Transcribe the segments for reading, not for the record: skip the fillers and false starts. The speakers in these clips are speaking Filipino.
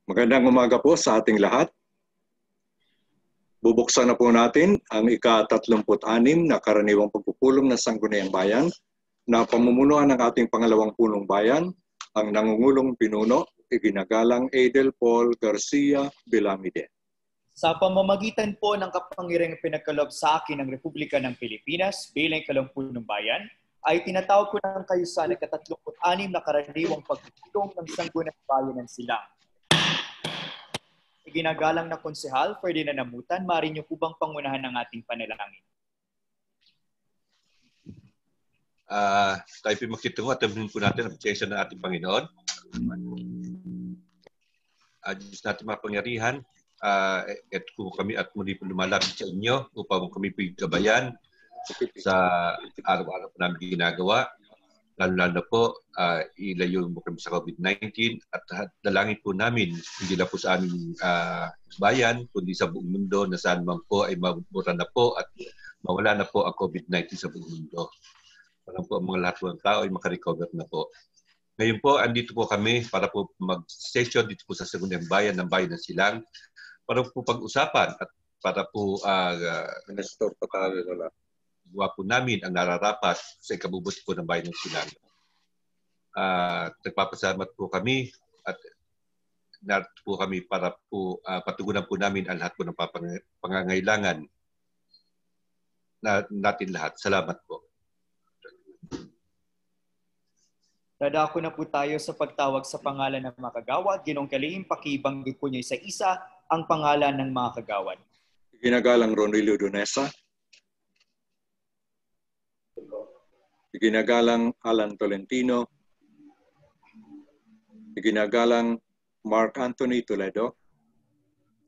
Magandang umaga po sa ating lahat. Bubuksan na po natin ang ika-36 na karaniwang pagpupulong ng Sangguniang Bayan na pamumunuan ng ating pangalawang punong bayan, ang nangungulong pinuno, iginagalang Adel Paul Garcia Belamide. Sa pamamagitan po ng kapangyarihang pinagkaloob sa akin ng Republika ng Pilipinas bilang kalangpunong bayan, ay tinatawag ko ng kayo sa ika-36 na karaniwang pagpupulong ng Sangguniang Bayan ng Silang. Iginagalang na Konsehal Ferdinand Amutan, maaari niyo po bang pangunahan ng ating panalangin? Tayo po makitungo at tabihin po natin ang presensya ng ating Panginoon. Diyos natin mapangyarihan, at kung kami at muli po lumalapit sa inyo upang kami po gabayan sa araw-araw po namin ginagawa. Lalo na po, ilayo mo kami sa COVID-19 at dalangin po namin, hindi na po sa aming bayan, kundi sa buong mundo na saan man po ay mabura na po at mawala na po ang COVID-19 sa buong mundo. Para po ang mga lahat ng tao ay makarecover na po. Ngayon po, andito po kami para po mag-session dito po sa Sangguniang Bayan ng Bayan ng Silang para po pag-usapan at para po Nestor Patalo na gawa po namin ang nararapat sa ikabubuti po ng Bayan ng Silang. Nagpapasalamat po kami at narito po kami para po patugunan po namin ang lahat po ng pangangailangan natin lahat. Salamat po. Dadako na po tayo sa pagtawag sa pangalan ng mga kagawad. Ginong Kalihim, pakibanggit po niyo isa-isa ang pangalan ng mga kagawad. Iginagalang Ronilio Donesa, iginagalang Alan Tolentino, iginagalang Mark Anthony Toledo,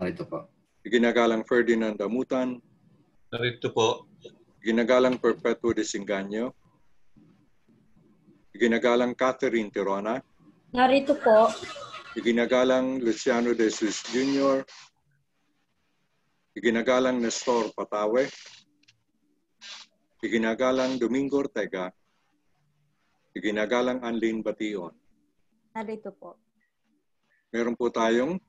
Narito po. iginagalang Ferdinand Amutan, Narito po. iginagalang Perpetuo de Singanyo, iginagalang Catherine Tirona, Narito po. iginagalang Luciano de Jesus Jr., iginagalang Nestor Patawe, iginagalang Domingo Ortega, iginagalang Anlin Bation. Narito po. Meron po tayong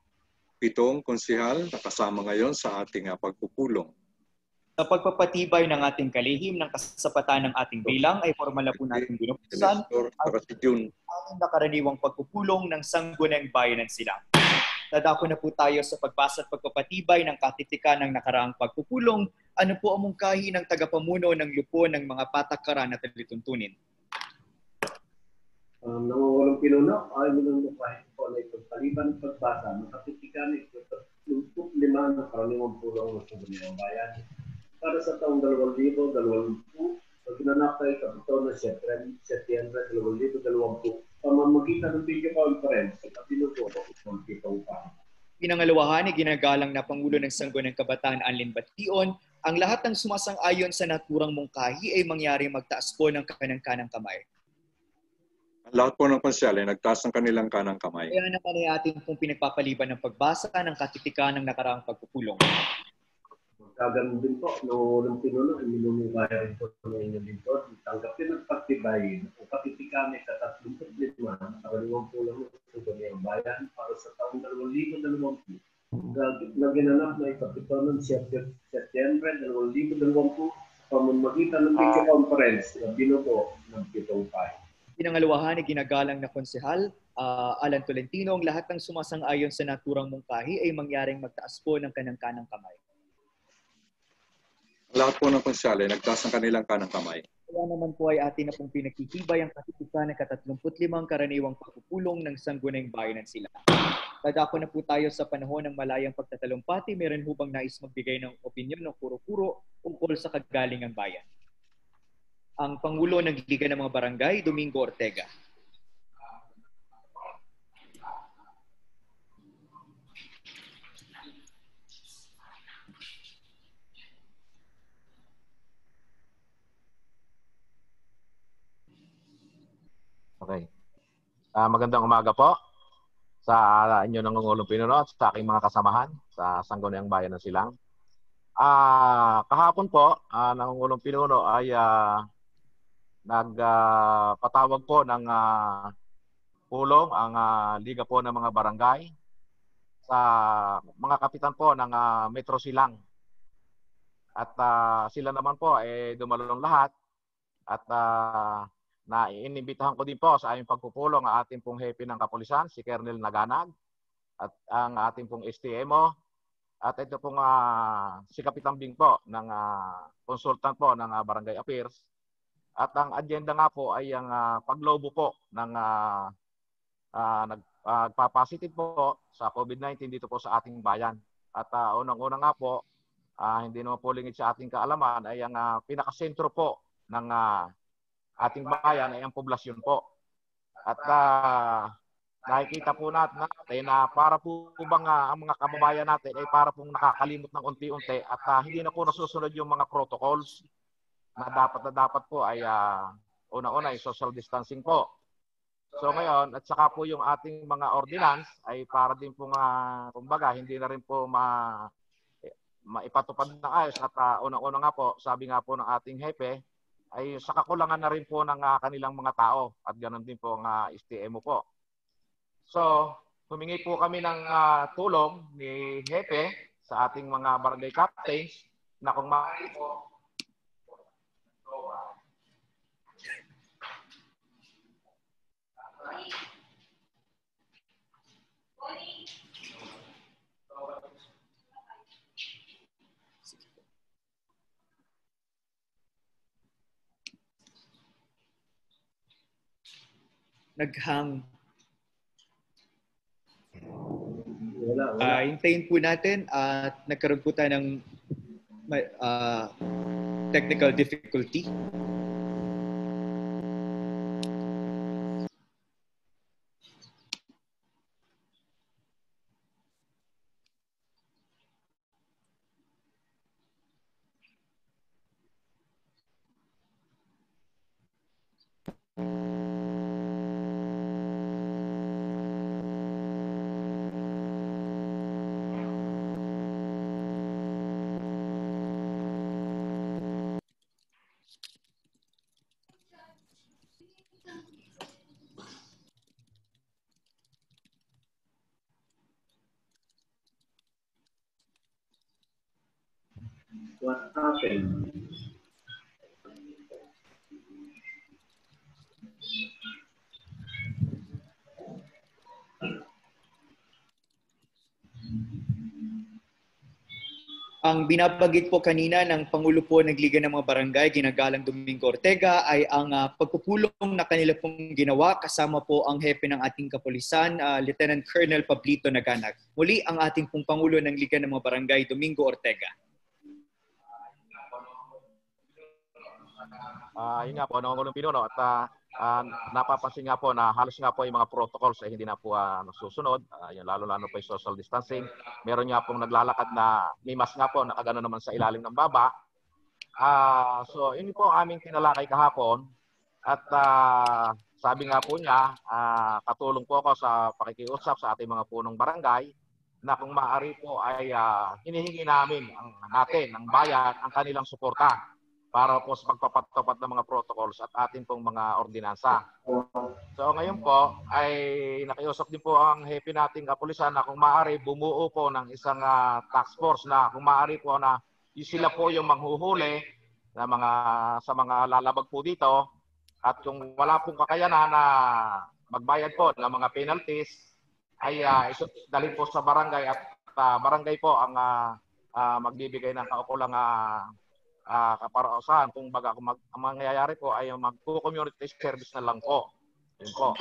7 konsehal na kasama ngayon sa ating pagpupulong. Sa pagpapatibay ng ating kalihim ng kasapatan ng ating bilang ay formal na po natin binuksan ang nakaraniwang pagpupulong ng Sangguniang Bayan ng Silang. Dadako na po tayo sa pagbasa at pagpapatibay ng katitikan ng nakaraang pagpupulong. Ano po ang mungkahi ng tagapamuno ng lupon ng mga patakaran at lituntunin? Nangungulong pinuno ay minumukhahin po na ipagpaliban ng pagbasa ng katitikan ng 35 na karaniwang pulong ng Sangguniang Bayan para sa taong 2020 pag ginanap ay kapito na Setyembre 2020 pamamagitan ng video conference sa pinuno ng pitong pa. Pinangalawahan ni ginagalang na Pangulo ng Sangguniang Kabataan Anlin Bation, ang lahat ng sumasang-ayon sa naturang mungkahi ay mangyari magtaas po ng kanang-kanang kamay. Ang lahat po ng konsehal ay nagtaas ng kanilang kanang kamay. Kaya naman ay atin pong pinagpapaliban ng pagbasa ng katitikan ng nakaraang pagpupulong. Magkaganon din po, nangungulong pinuno ay minumukhahin po ng inyong lingkod. Tanggapin at pagtibayin ang katitikan ng 35 na karaniwang pulong ng Sangguniang Bayan para sa taong 2020 na ginanap na ikapito ng Setyembre 2020 pamamagitan ng video conference na binuo ng pitong pahay. Pinangalawahan ni ginagalang na Konsehal Alan Tolentino, ang lahat ng sumasang-ayon sa naturang mungkahi ay mangyaring magtaas po ng kanang-kanang kamay. Ang lahat po ng konsehal ay nagtaas ng kanilang kanang kamay. Kaya naman po ay atin na pong pinagtitibay ang katitikan ng 35 karaniwang pagpupulong ng Sangguniang Bayan ng Silang. Dadako na po tayo sa panahon ng malayang pagtatalumpati. Meron ho bang nais magbigay ng opinyon ng kuro-kuro tungkol sa kagalingang bayan? Ang Pangulo ng Liga ng mga Barangay, Domingo Ortega. Okay. Magandang umaga po sa inyo nangungulong pinuno at sa aking mga kasamahan sa Sangguniang Bayan ng Silang. Kahapon po, nangungulong pinuno ay nagpatawag po ng pulong ang Liga po ng mga Barangay sa mga kapitan po ng Metro Silang. At sila naman po dumalong lahat at na inimbitahan ko din po sa aming pagpupulong ang ating pong hepe ng kapulisan, si Colonel Naganag, at ang ating pong STMO, at ito pong si Kapitan Bing po ng consultant po ng Barangay Affairs. At ang agenda nga po ay ang paglobo po ng nagpa-positive po sa COVID-19 dito po sa ating bayan. At unang-una nga po, hindi naman po lingid sa ating kaalaman, ay ang pinakasentro po ng ating bayan ay ang poblasyon po. At nakikita po natin na para po bang ang mga kababayan natin ay para pong nakakalimot ng unti-unti at hindi na po nasusunod yung mga protocols na dapat po ay una-una ay social distancing po. So ngayon, at saka po yung ating mga ordinance ay para din po kumbaga hindi na rin po maipatupad na ayos at unang-una nga po, sabi nga po ng ating hepe, ay sa kakulangan na rin po ng kanilang mga tao at ganoon din po ang STMO po. So, humingi po kami ng tulong ni hepe sa ating mga barangay captains na kung maaari po naghang. Hintayin po natin at nagkaroon po tayo ng technical difficulty. What happened? Ang binabanggit po kanina ng Pangulo po ng Liga ng mga Barangay, Ginagalang Domingo Ortega, ay ang pagpupulong na kanila pong ginawa kasama po ang hepe ng ating kapulisan, Lieutenant Colonel Pablito Naganag. Muli ang ating pong Pangulo ng Liga ng mga Barangay, Domingo Ortega. Yun nga po, Pangulong Pinuno, at napapansin nga po na halos nga po yung mga protocols ay hindi na po nasusunod, lalo-lalo po yung social distancing. Meron nga pong naglalakad na may mask nga po, nakagano naman sa ilalim ng baba. So, yun po ang aming tinalakay kahapon. At sabi nga po niya, katulong po ako sa pakikiusap sa ating mga punong barangay na kung maaari po ay hinihingi namin ng bayan ang kanilang suporta para po sa pagpapatupad ng mga protocols at ating pong mga ordinansa. So ngayon po ay nakiusap din po ang hepe nating kapulisan na kung maaari bumuo po ng isang task force na kung maaari po na sila po yung manghuhuli na sa mga lalabag po dito at kung wala pong kakayanan na magbayad po ng mga penalties ay dalhin po sa barangay at barangay po ang magbibigay ng kaukulang kaparaasahan. Kung baga kung ang mangyayari po ay mag-community service na lang po. Yun po.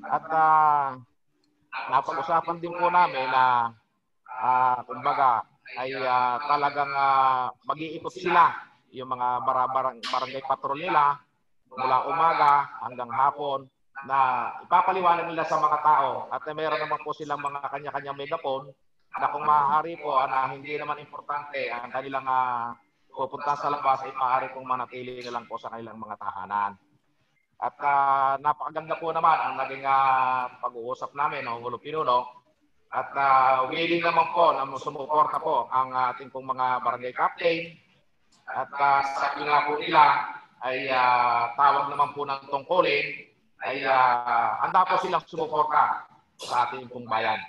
At napag-usapan din po namin na kumbaga ay talagang mag-iikot sila yung mga barangay patrol nila mula umaga hanggang hapon na ipapaliwanag nila sa mga tao at mayroon naman po silang mga kanya-kanyang megaphone na kung maaari po na hindi naman importante ang kanilang pupunta sa labas ay maaari pong manatili na lang po sa kanilang mga tahanan. At napakaganda po naman ang naging pag-uusap namin ng Pangulo Pinuno at willing naman po na sumuporta po ang ating pong mga barangay captain at sabi nga po nila ay tawag naman po ng tungkulin ay handa po silang sumuporta sa ating pong bayan.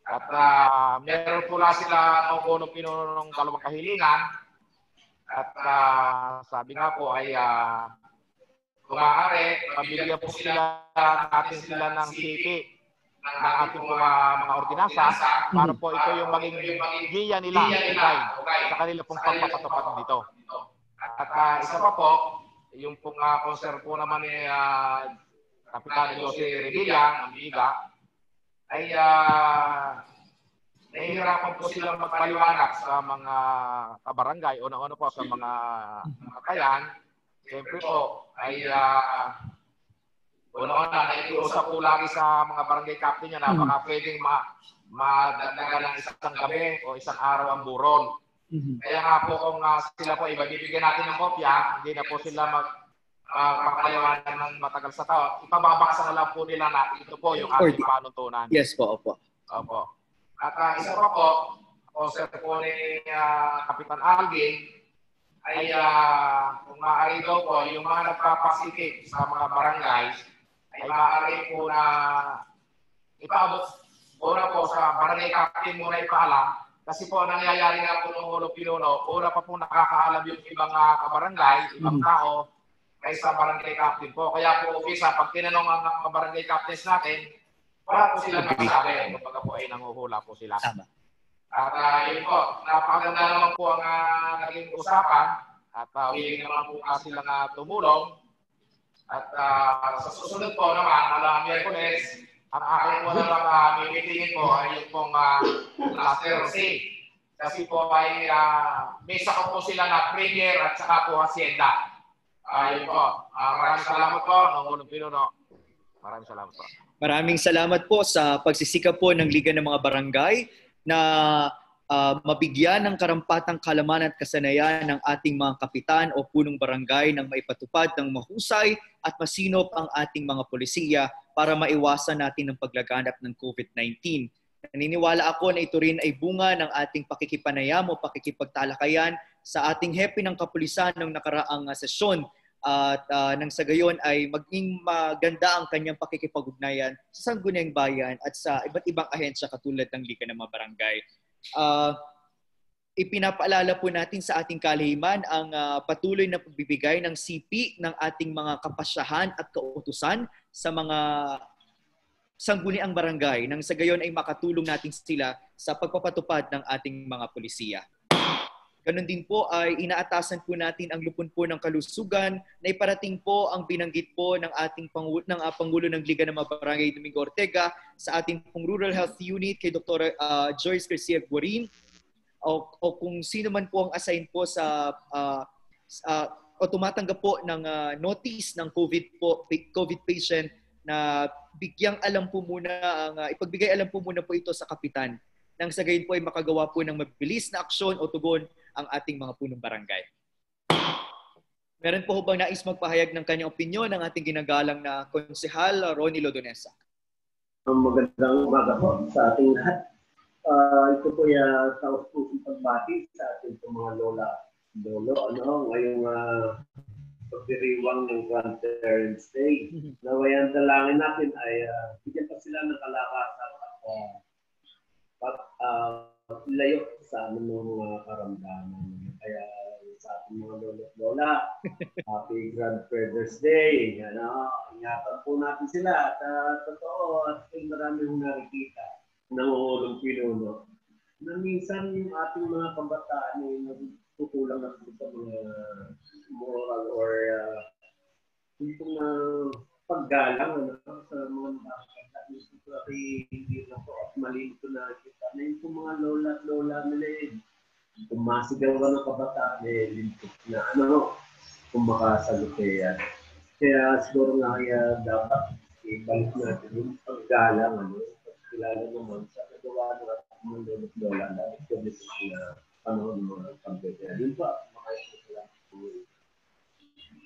At meron po na sila ng punong pinuno ng dalawang kahilingan. At sabi nga po ay kung maaari, mabigyan po sila natin sila ng CP ng ating mga ordinansa para po ito yung maging giya nila sa kanila pong pagpapatupad dito. At isa pa po, yung pong concern po naman ni Kapitan Jose Revilla, ang Biga, ay nahihirapan po silang magpaliwanag sa mga kabarangay o ano po sa mga kakayan. Siyempre po ay una-una nakikiusap po lagi sa mga barangay captain niya na baka pwedeng madagdagan ng isang gabi o isang araw ang buron. Kaya nga po kung sila po ibibigyan natin ng kopya, hindi na po sila magpapaliwanag ng matagal sa tao. Ipababasa na lang po nila na ito po yung ating panuntunan. Yes po, opo. Opo. At isa pa po, concern po ni Kapitan Alvin, ay kung maaari daw po, yung mga nagpapasikip sa mga barangay, ay maaari po na ipaabot una po sa barangay captain muna ipaalam. Kasi po nangyayari nga po ng Ulo Pinuno, una pa po nakakaalam yung ibang kabarangay, ibang tao, kaysa barangay captain po. Kaya po, Ofisa, pag tinanong ang mga barangay captains natin, wala po sila nakasabi. Kapag po ay nanguhula po sila. Tama. At yun po, napakaganda naman po ang naging usapan at willing naman po silang tumulong. At sa susunod po naman, Miyerkules, ang aking po nalang mimitingin po ay yung pong Cluster C. Kasi po ay may sakop po sila na Premier at saka po Hacienda. Yun po. Maraming salamat po, Nongulong Pinuno. Maraming salamat po. Maraming salamat po sa pagsisikap po ng Liga ng mga Barangay na mabigyan ng karampatang kalaman at kasanayan ng ating mga kapitan o punong barangay nang maipatupad ng mahusay at masinop ang ating mga polisiya para maiwasan natin ang paglaganap ng COVID-19. Naniniwala ako na ito rin ay bunga ng ating pakikipanayam o pakikipagtalakayan sa ating hepe ng kapulisan ng nakaraang sesyon at nang sa gayon ay maging maganda ang kanyang pakikipag-ugnayan sa Sangguniang Bayan at sa iba't ibang ahensya katulad ng Liga ng mga Barangay. Ipinapaalala po natin sa ating kalahiman ang patuloy na pagbibigay ng CP ng ating mga kapasyahan at kautusan sa mga sangguniang barangay nang sa gayon ay makatulong natin sila sa pagpapatupad ng ating mga polisiya. Ganon din po ay inaatasan po natin ang lupon po ng kalusugan na iparating po ang binanggit po ng ating Pangulo ng Liga ng mga Barangay Domingo Ortega sa ating pong Rural Health Unit kay Dr. Joyce Garcia Guarin o kung sino man po ang assign po sa o tumatanggap po ng notice ng COVID patient na bigyang alam po muna ipagbigay alam po muna po ito sa kapitan nang sa gayon po ay makagawa po ng mabilis na aksyon o tugon ang ating mga punong barangay. Meron po bang nais magpahayag ng kanyang opinyon ng ating ginagalang na Konsehal Ronnie Lodonesa? Magandang umaga po sa ating lahat. Ito po yung taos-pusong pagbati sa ating mga lolo, ngayong pagdiriwang ng Grandparents' Day. Nawayan dalangin natin ay bigyan pa sila ng kalakasan at layo sa mga karamdaman. Kaya sa ating mga lola, happy Grandparents' Day. Ingatan po natin sila at totoo at marami hong nakikita ng Ulong Pinuno na minsan yung ating mga kabataan ay nagkukulang na sa mga moral or yung paggalang sa mga nakakita. Hindi na po at malito na kita na yung mga lola nila kung masigaw ka ng kabataan lintik na kung makasagot yan. Kaya siguro nga dapat ibalik natin yung paggalang kilala naman sa nagawa ng ating mga lola dahil kami sa panahon ng mga pagkakaya. Yun pa,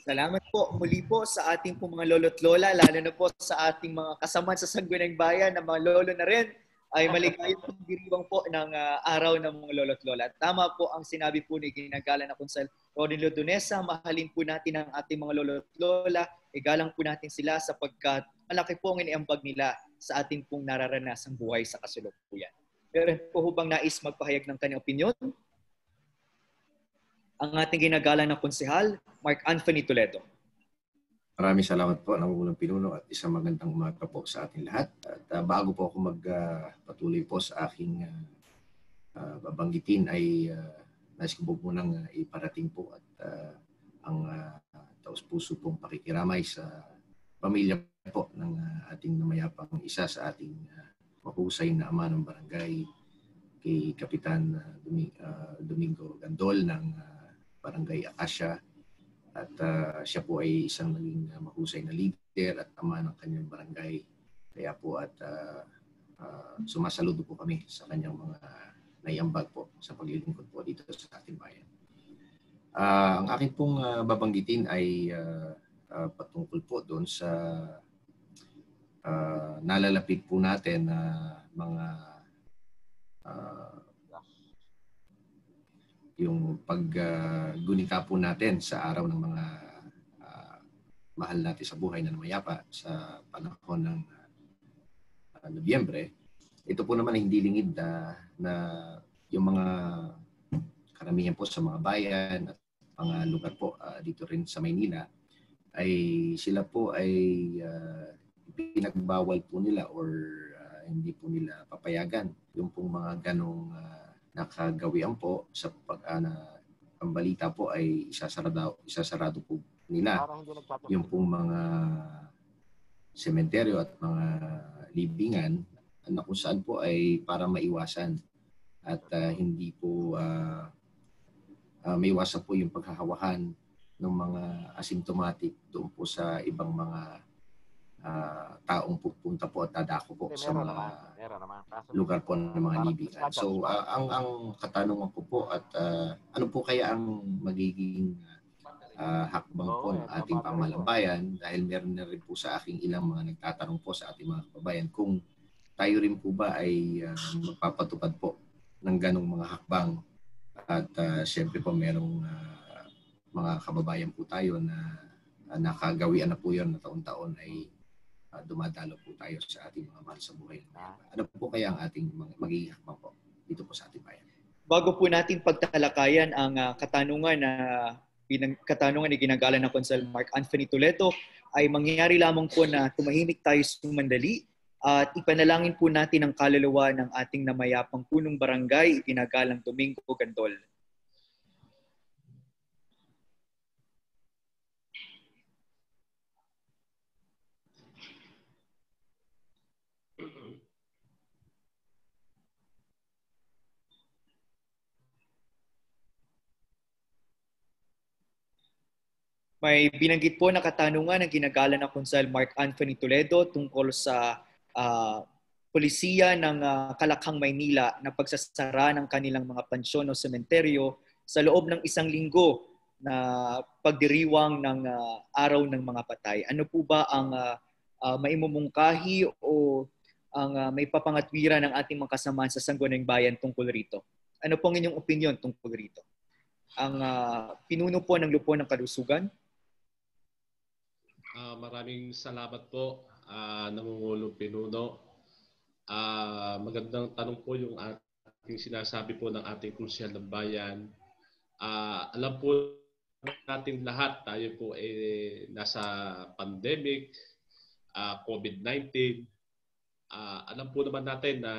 Salamat po muli po sa ating po mga lolo't lola, lalo na po sa ating mga kasama sa Sangguniang Bayan na mga lolo na rin ay maligayang pagdiriwang po ng araw ng mga lolo't lola. Tama po ang sinabi po ni ginagala na Konsehal Ronnie Lodonesa, mahalin po natin ang ating mga lolo't lola, igalang po natin sila sapagkat malaki po ang iniambag nila sa ating pong nararanasang buhay sa kasalukuyan. Meron po bang nais magpahayag ng kanyang opinion? Ang ating ginagalang na konsehal, Mark Anthony Toledo. Maraming salamat po, Nangungulong Pinuno, at isang magandang umaga po sa ating lahat. At bago po ako magpatuloy po sa aking babanggitin ay nais ko po munang iparating po at ang taus-puso pong pakikiramay sa pamilya po ng ating namayapang isa sa ating mahusay na ama ng barangay, kay Kapitan Domingo Gandol ng Barangay Acacia. At siya po ay isang naging mahusay na leader at ama ng kanyang barangay. Kaya po at sumasaludo po kami sa kanyang mga naiambag po sa paglilingkod po dito sa ating bayan. Ang aking pong babanggitin ay patungkol po doon sa nalalapit po natin na mga yung paggunita po natin sa araw ng mga mahal natin sa buhay na namayapa sa panahon ng Nobyembre. Ito po naman ay hindi lingid na yung mga karamihan po sa mga bayan at mga lugar po dito rin sa Maynila ay sila po ay pinagbawal po nila or hindi po nila papayagan yung pong mga ganong nakagawian po sa ang balita po ay isasarado po nila yung pong mga sementeryo at mga libingan na kung saan po ay para maiwasan at hindi po maiwasan po yung paghahawahan ng mga asymptomatic doon po sa ibang mga taong pupunta po at dadako po sa mga lugar po ng mga libingan. So ang katanungan ko po at ano po kaya ang magiging hakbang po ng ating pamahalaan dahil meron na rin po sa aking ilang mga nagtatanong po sa ating mga kababayan kung tayo rin po ba ay magpapatupad po ng ganong mga hakbang at siyempre po merong mga kababayan po tayo na nakagawian na po yun na taon-taon ay dumadalo po tayo sa ating mga mahal sa buhay. Ano po kaya ang ating magiging hakbang po dito po sa ating bayan? Bago po natin pagtalakayan ang katanungan ni ginagalang ng Konsel Mark Anthony Toledo, ay mangyayari lamang po na tumahimik tayo sumandali at ipanalangin po natin ang kaluluwa ng ating namayapang punong barangay, ginagalang Domingo Gandol. May binanggit po na katanungan ng ginagalang ng Konsel Mark Anthony Toledo tungkol sa polisiya ng Kalakhang, Maynila na pagsasara ng kanilang mga pansyon o sementeryo sa loob ng 1 linggo na pagdiriwang ng araw ng mga patay. Ano po ba ang maimumungkahi o ang may papangatwiran ng ating mga kasamahan sa Sangguniang Bayan tungkol rito? Ano po ang inyong opinion tungkol rito? Ang pinuno po ng Lupon ng Kalusugan. Maraming salamat po, Nangungulong Pinuno. Magandang tanong po yung ating sinasabi po ng ating konsyal ng bayan. Alam po natin lahat, tayo po nasa pandemic, COVID-19. Alam po naman natin na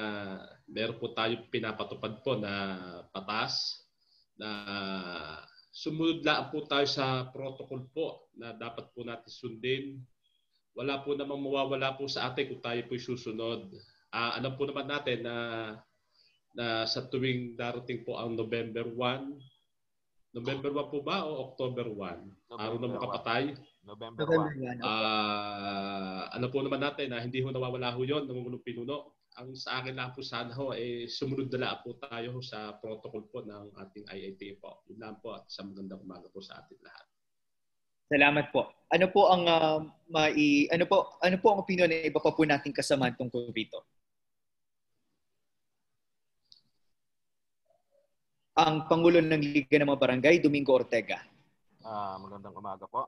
meron po tayo pinapatupad po na patas na sumunod lang po tayo sa protocol po na dapat po natin sundin. Wala po namang mawawala po sa atin kung tayo po susunod. Alam po naman natin na sa tuwing darating po ang November 1. November 1 po ba o October 1? Araw ng makapatay? November 1. Alam po naman natin na hindi ho nawawala ho yun, Nangungulong Pinuno. Ang sa akin lang po sana ho, sumunod na lang po tayo sa protocol po ng ating IIT po. Yun lang po at isang magandang umaga po sa ating lahat. Salamat po. Ano po ang ano po ang opinion ng iba pa po nating kasamahan tungkol dito? Ang Pangulo ng Liga ng mga Barangay, Domingo Ortega. Magandang umaga po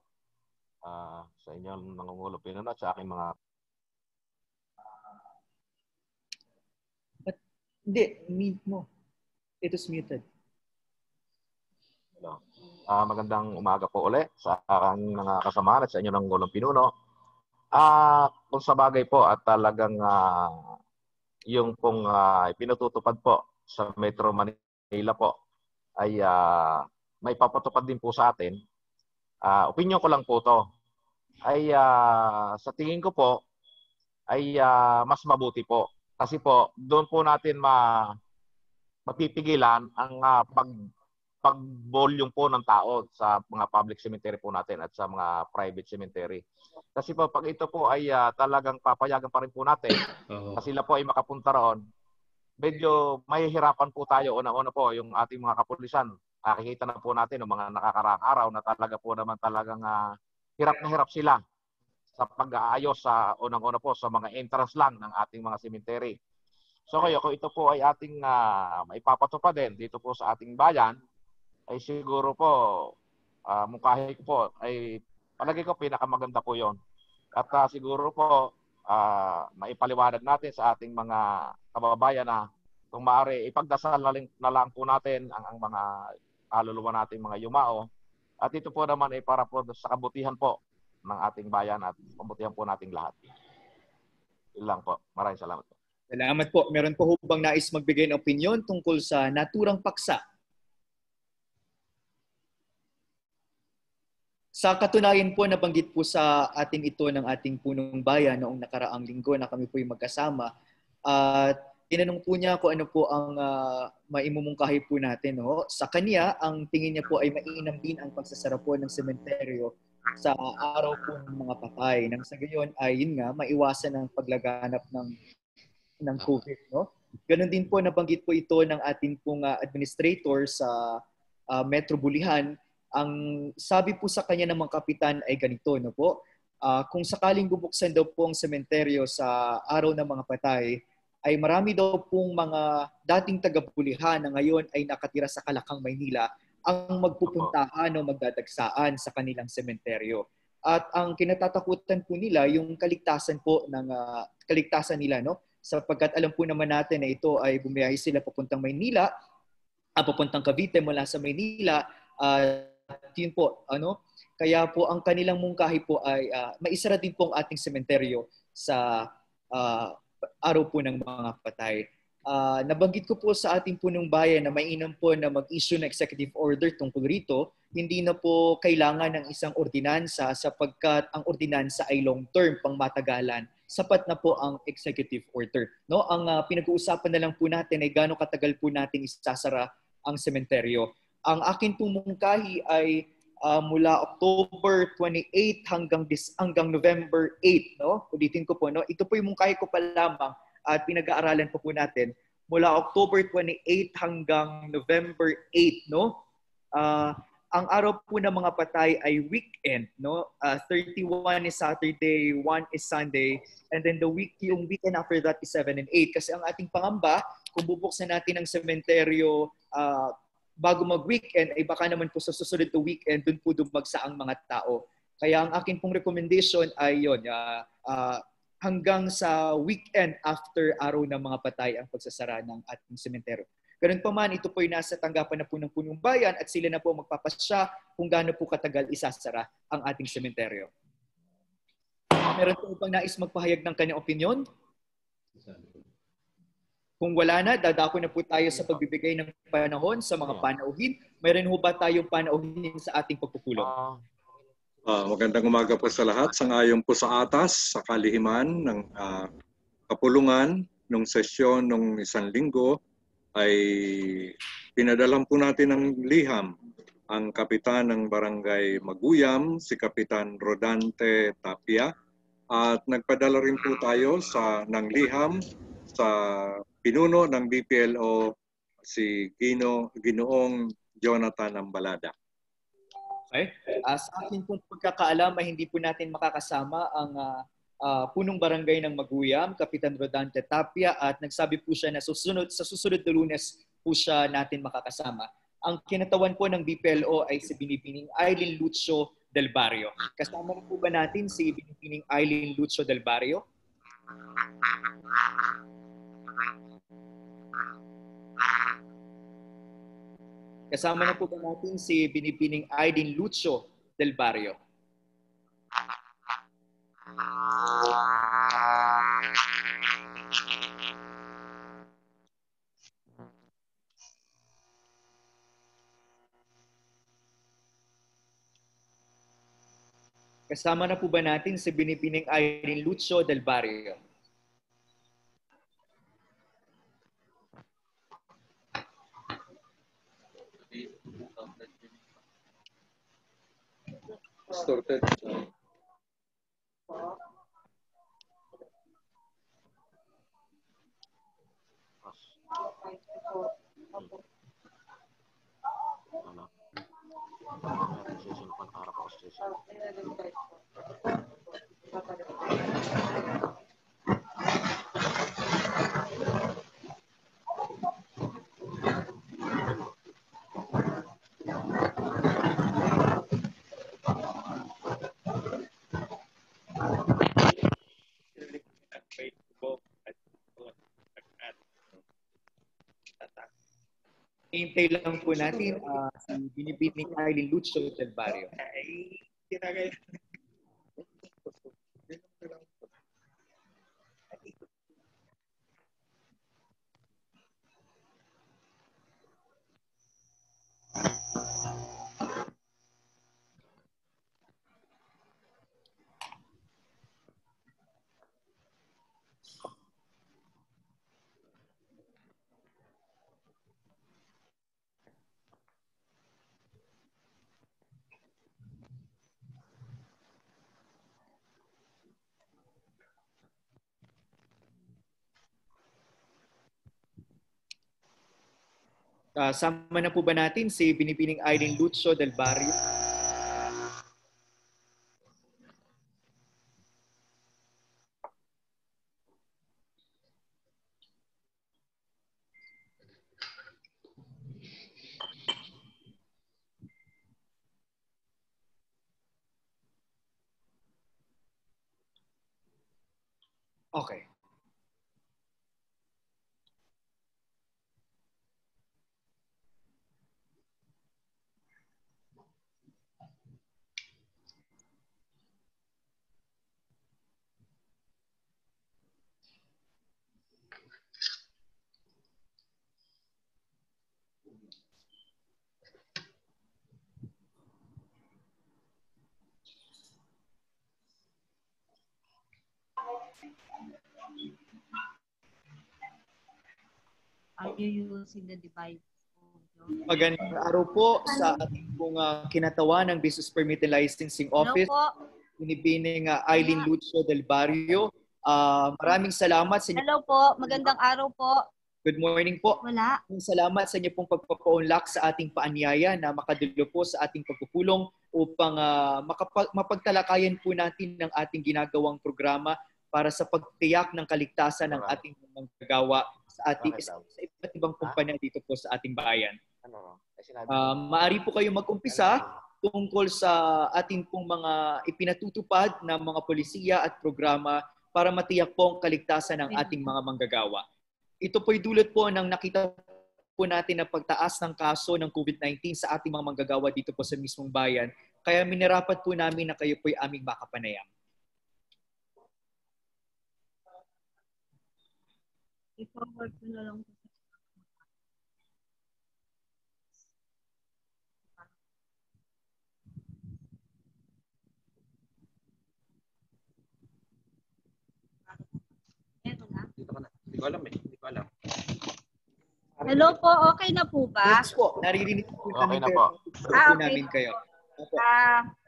sa inyong Nangungulong Pinuno at sa aking mga Hindi, mute mo. It is muted. Magandang umaga po ulit sa aking mga kasamahan at sa inyo ng Gulong Pinuno. Kung sa bagay po at talagang yung pong pinatutupad po sa Metro Manila po ay may papatupad din po sa atin. Opinion ko lang po to ay sa tingin ko po ay mas mabuti po. Kasi po doon po natin mapipigilan ang pag-volume po ng tao sa mga public cemetery po natin at sa mga private cemetery. Kasi po pag ito po ay talagang papayagan pa rin po natin kasi sila po ay makapunta roon, medyo mahihirapan po tayo. Una-una po yung ating mga kapulisan. Nakikita na po natin ng mga nakakaraang araw na talaga po naman talagang hirap na hirap sila sa pag-aayos sa unang-una po sa mga entrance lang ng ating mga cemetery. So kayo, kung ito po ay ating maipapatupad din dito po sa ating bayan, ay siguro po, mungkahi ko po, ay palagi ko pinakamaganda po yon. At siguro po, maipaliwanag natin sa ating mga kababayan na kung maaari, ipagdasal na lang po natin ang mga kaluluwa nating mga yumao. At ito po naman ay para po sa kabutihan po ng ating bayan at kabutihan po nating lahat. Yun lang po. Maraming salamat po. Salamat po. Meron po bang nais magbigay ng opinion tungkol sa naturang paksa? Sa katunayan po, nabanggit po sa atin ito ng ating punong bayan noong nakaraang linggo na kami po yung magkasama. At tinanong po niya kung ano po ang maimumungkahi po natin. No? Sa kanya, ang tingin niya po ay mainam din ang pagsasara po ng sementeryo sa araw po ng mga patay. Nang sa gayon ay yun nga, maiwasan ang paglaganap ng COVID. No? Ganon din po, nabanggit po ito ng ating pong administrator sa Metro Bulihan. Ang sabi po sa kanya ng mga kapitan ay ganito, no po? Kung sakaling bubuksan daw po ang sementeryo sa araw ng mga patay, ay marami daw pong mga dating taga-Bulihan na ngayon ay nakatira sa Kalakang, Maynila ang magpupuntahan o magdadagsaan sa kanilang sementeryo. At ang kinatatakutan po nila yung kaligtasan po ng kaligtasan nila, no? Sapagkat alam po naman natin na ito ay bumiyahe sila papuntang Maynila, papuntang Cavite mula sa Maynila. Yun po, kaya po ang kanilang mungkahi po ay maisara din po ang ating sementeryo sa araw po ng mga patay. Nabanggit ko po sa ating punong bayan na mainam po na mag-issue ng executive order tungkol rito. Hindi na po kailangan ng isang ordinansa sapagkat ang ordinansa ay long-term, pangmatagalan. Sapat na po ang executive order. No? Ang pinag-uusapan na lang po natin ay gaano katagal po natin isasara ang sementeryo. Ang akin pong mungkahi ay mula October 28 hanggang November 8. No? Ulitin ko po, no? Ito po yung mungkahi ko pa lamang at pinag-aaralan po natin. Mula October 28 hanggang November 8. No? Ang araw po ng mga patay ay weekend. No? 31 is Saturday, 1 is Sunday, and then yung weekend after that is 7 and 8. Kasi ang ating pangamba, kung bubuksan natin ang sementeryo bago mag-weekend, ay baka naman po sa susunod na weekend, dun po dumagsa ang mga tao. Kaya ang akin pong recommendation ay yun, hanggang sa weekend after araw ng mga patay ang pagsasara ng ating sementeryo. Ganun pa man, ito po ay nasa tanggapan na po ng punong bayan at sila na po magpapasya kung gaano po katagal isasara ang ating sementeryo. Meron po bang nais magpahayag ng kanyang opinion? Kung wala na, dadako na po tayo sa pagbibigay ng panahon sa mga panauhin. Mayroon ho ba tayong panauhin sa ating pagpupulong? Magandang umaga po sa lahat. Sangayon po sa atas, sa kalihiman ng kapulungan nung sesyon nung isang linggo ay pinadalan po natin ng liham ang kapitan ng Barangay Maguyam, si Kapitan Rodante Tapia, at nagpadala rin po tayo ng liham sa pinuno ng BPLO, si Ginoong Jonathan Ambalada. Okay. Sa akin pong pagkakaalam ay hindi po natin makakasama ang punong barangay ng Maguyam, Kapitan Rodante Tapia, at nagsabi po siya na sa susunod na Lunes po siya natin makakasama. Ang kinatawan po ng BPLO ay si Binibining Eileen Lucio del Barrio. Kasama na po ba natin si Binibining Eileen Lucio del Barrio? Kasama na po ba natin si Binibining Aidin Lucio del Barrio? Kasama na po ba natin si Binibining Aidin Lucio del Barrio? Distorted. Hintay lang po natin si Binibining Aidin Lucio del Barrio. Sama na po ba natin si Binibining Aidin Lucio del Barrio? Okay. Are you using the device? Magandang araw po sa ating pong kinatawan ng Business Permit and Licensing Office. Binibining Aidin Lucio del Barrio. Maraming salamat sa inyo. Hello po, magandang araw po. Good morning po. Wala. Salamat sa inyo pong pagpapaunlak sa ating paanyaya na makadulo po sa ating pagpupulong upang mapagtalakayan po natin ng ating ginagawang programa para sa pagtiyak ng kaligtasan ng ating manggagawa sa ating sa iba't ibang kumpanya dito po sa ating bayan. Maaari po kayo mag-umpisa tungkol sa ating pong mga ipinatutupad na mga polisiya at programa para matiyak po ang kaligtasan ng ating mga manggagawa. Ito po'y dulot po ng nakita po natin na pagtaas ng kaso ng COVID-19 sa ating mga manggagawa dito po sa mismong bayan. Kaya minarapat po namin na kayo po'y aming makapanayam. I-forward ko na lang po. Hindi ko alam eh. Hindi ko alam. Hello po, okay na po ba? Yes po, naririnig po namin Okay na kayo. po. Okay namin kayo.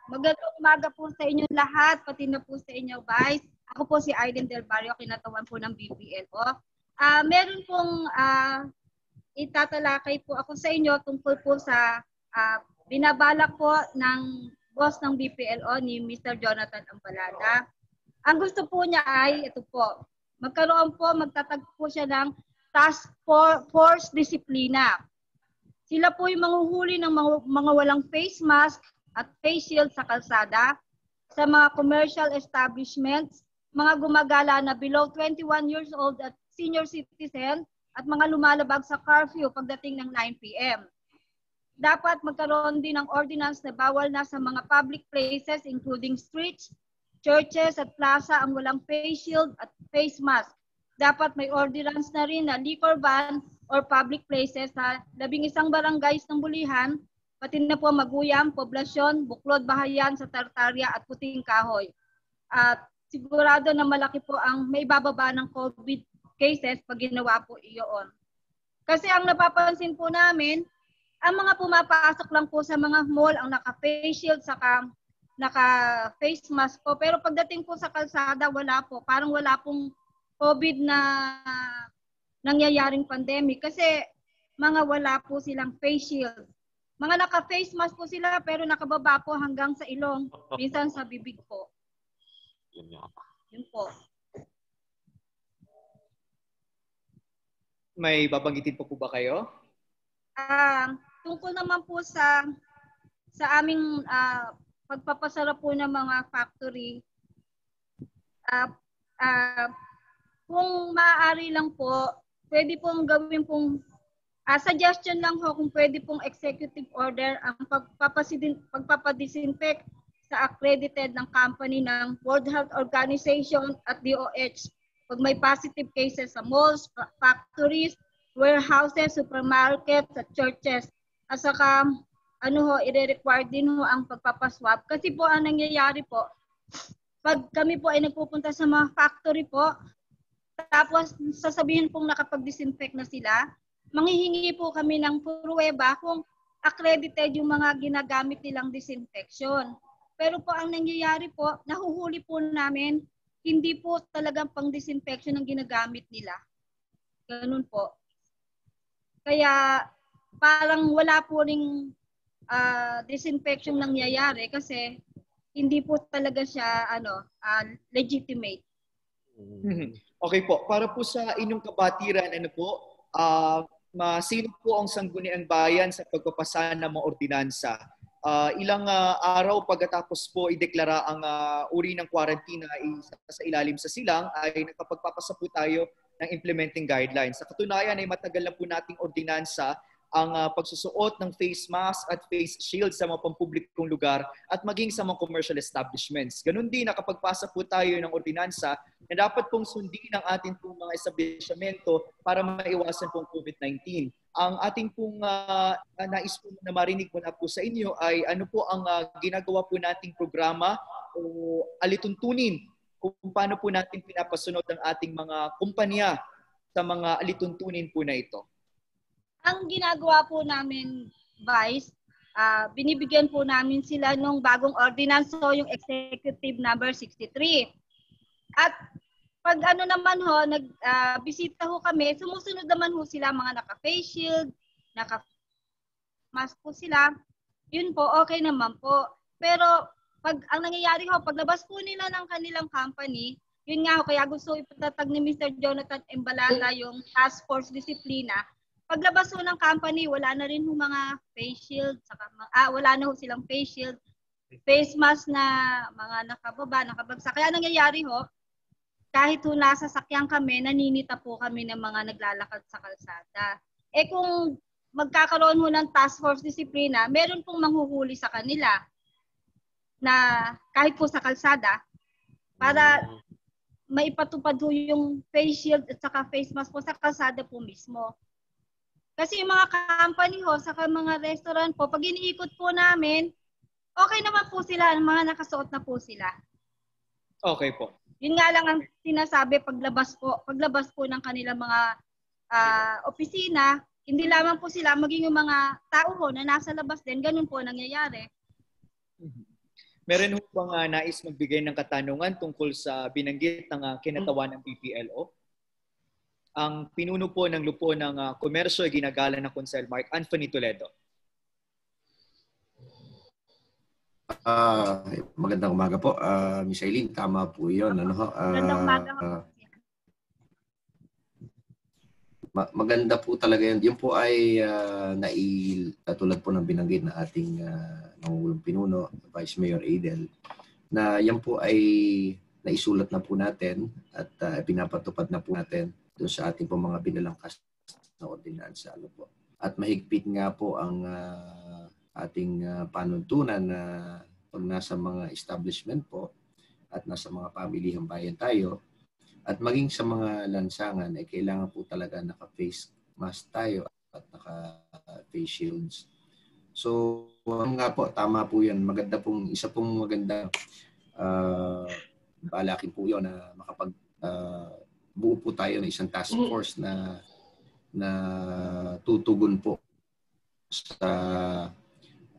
Magandang umaga po sa inyo lahat, pati na po sa inyo, Vice. Ako po si Aidin del Barrio, kinatawan po ng BPLO. Meron pong itatalakay po ako sa inyo tungkol po sa binabalak po ng boss ng BPLO ni Mr. Jonathan Ampalada. Ang gusto po niya ay, ito po, magtatag po siya ng task force disiplina. Sila po yung manghuhuli ng mga walang face mask at face shield sa kalsada, sa mga commercial establishments, mga gumagala na below 21 years old at senior citizen, at mga lumalabag sa curfew pagdating ng 9 p.m. Dapat magkaroon din ng ordinance na bawal na sa mga public places including streets, churches at plaza ang walang face shield at face mask. Dapat may ordinance na rin na liquor ban or public places sa 11 barangays ng Bulihan, pati na po Maguyam, Poblasyon, Buklod, Bahayan, sa Tartaria at Puting Kahoy. At sigurado na malaki po ang may bababa ng COVID cases pag ginawa po iyon. Kasi ang napapansin po namin, ang mga pumapasok lang po sa mga mall ang naka-face shield saka naka-face mask po. Pero pagdating po sa kalsada, wala po. Parang wala pong COVID na nangyayaring pandemic kasi mga wala po silang face shield. Mga naka-face mask po sila pero nakababa po hanggang sa ilong, minsan sa bibig po. Yun po. May babanggitin po ba kayo? Tungkol naman po sa aming pagpapasara po ng mga factory, kung maaari lang po, pwede pong gawin pong suggestion lang ho kung pwede pong executive order ang pagpapadisinfect sa accredited ng company ng World Health Organization at DOH. Pag may positive cases sa malls, factories, warehouses, supermarkets at churches. At saka i-require din ho ang pagpapaswab. Kasi po ang nangyayari po, pag kami po ay nagpupunta sa mga factory po, tapos sasabihin pong nakapag-disinfect na sila, manghihingi po kami ng pruweba kung accredited yung mga ginagamit nilang disinfection. Pero po ang nangyayari po, nahuhuli po namin, hindi po talagang pang-disinfection ang ginagamit nila. Ganun po. Kaya parang wala po ring disinfection nangyayari kasi hindi po talaga siya legitimate. Okay po, para po sa inyong kabatiran, sino po ang sangguniang bayan sa pagpapasa ng mga ordinansa? Ilang araw pagkatapos po ideklara ang uri ng kwarantina sa ilalim sa silang ay nakapagpapasa po tayo ng implementing guidelines. Sa katunayan ay matagal na po nating ordinansa ang pagsusuot ng face mask at face shield sa mga pampublikong lugar at maging sa mga commercial establishments. Ganun din, nakapagpasa po tayo ng ordinansa na dapat pong sundin ang ating pong mga establishmento para maiwasan pong COVID-19. Ang ating pong nais po na marinig mo na po sa inyo ay ano po ang ginagawa po nating programa o alituntunin kung paano po natin pinapasunod ang ating mga kumpanya sa mga alituntunin po na ito. Ang ginagawa po namin, Vice, binibigyan po namin sila ng bagong ordinance, so yung Executive Number 63. At pag nagbisita ho kami, sumusunod naman ho sila, mga naka-face shield, naka-mask po sila. Yun po, okay naman po. Pero pag ang nangyayari ho, paglabas po nila ng kanilang company, yun nga ho, kaya gusto ipatatag ni Mr. Jonathan Embalada yung Task Force Disiplina. Paglabas ho ng company, wala na rin ho mga face shield, wala na ho silang face shield, face mask na mga nakabagsak. Kaya nangyayari ho, kahit ho nasa sakyan kami, naninita po kami ng mga naglalakad sa kalsada. Kung magkakaroon ho ng task force disiplina, meron pong manghuhuli sa kanila na kahit po sa kalsada para maipatupad ho yung face shield at saka face mask po sa kalsada po mismo. Kasi yung mga company ho, saka mga restaurant po, pag iniikot po namin, okay naman po sila, mga nakasuot na po sila. Okay po. Yun nga lang ang sinasabi paglabas po ng kanilang mga opisina, hindi lamang po sila, maging yung mga tao ho na nasa labas din, ganun po nangyayari. Meron ho bang nais magbigay ng katanungan tungkol sa binanggit ng kinatawan ng PPLO? Ang pinuno po ng lupo ng komersyo ay ginagalang ng Consel Mark Anthony Toledo. Magandang umaga po, Miss Eileen. Tama po yun. Magandang umaga po. Maganda po talaga yun. Yun po ay tulad po ng binanggit na ating nangungulong pinuno, Vice Mayor Adel, na yan po ay naisulat na po natin at pinapatupad na po natin doon sa ating po mga binalangkas na ordinansa. Ano po. At mahigpit nga po ang ating panuntunan na pag nasa mga establishment po at nasa mga pamilihang bayan tayo at maging sa mga lansangan ay kailangan po talaga naka-face mask tayo at naka-face shields. So, nga po, tama po yan. Maganda pong, isa pong maganda balakin po yun na buo po tayo ng isang task force na tutugon po sa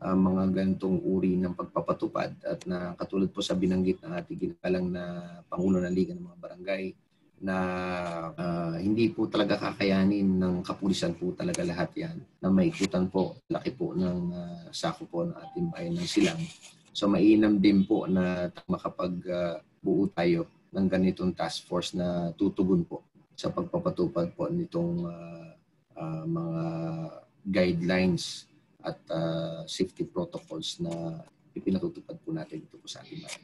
mga ganitong uri ng pagpapatupad at na katulad po sa binanggit ng ating ginagalang na Pangulo ng Liga ng mga Barangay na hindi po talaga kakayanin ng kapulisan po talaga lahat yan na maikutan po laki po ng sako po ng ating bayan ng Silang. So mainam din po na makapagbuo tayo ng ganitong task force na tutugon po sa pagpapatupad po nitong mga guidelines at safety protocols na ipinatutupad po natin dito po sa ating bayan.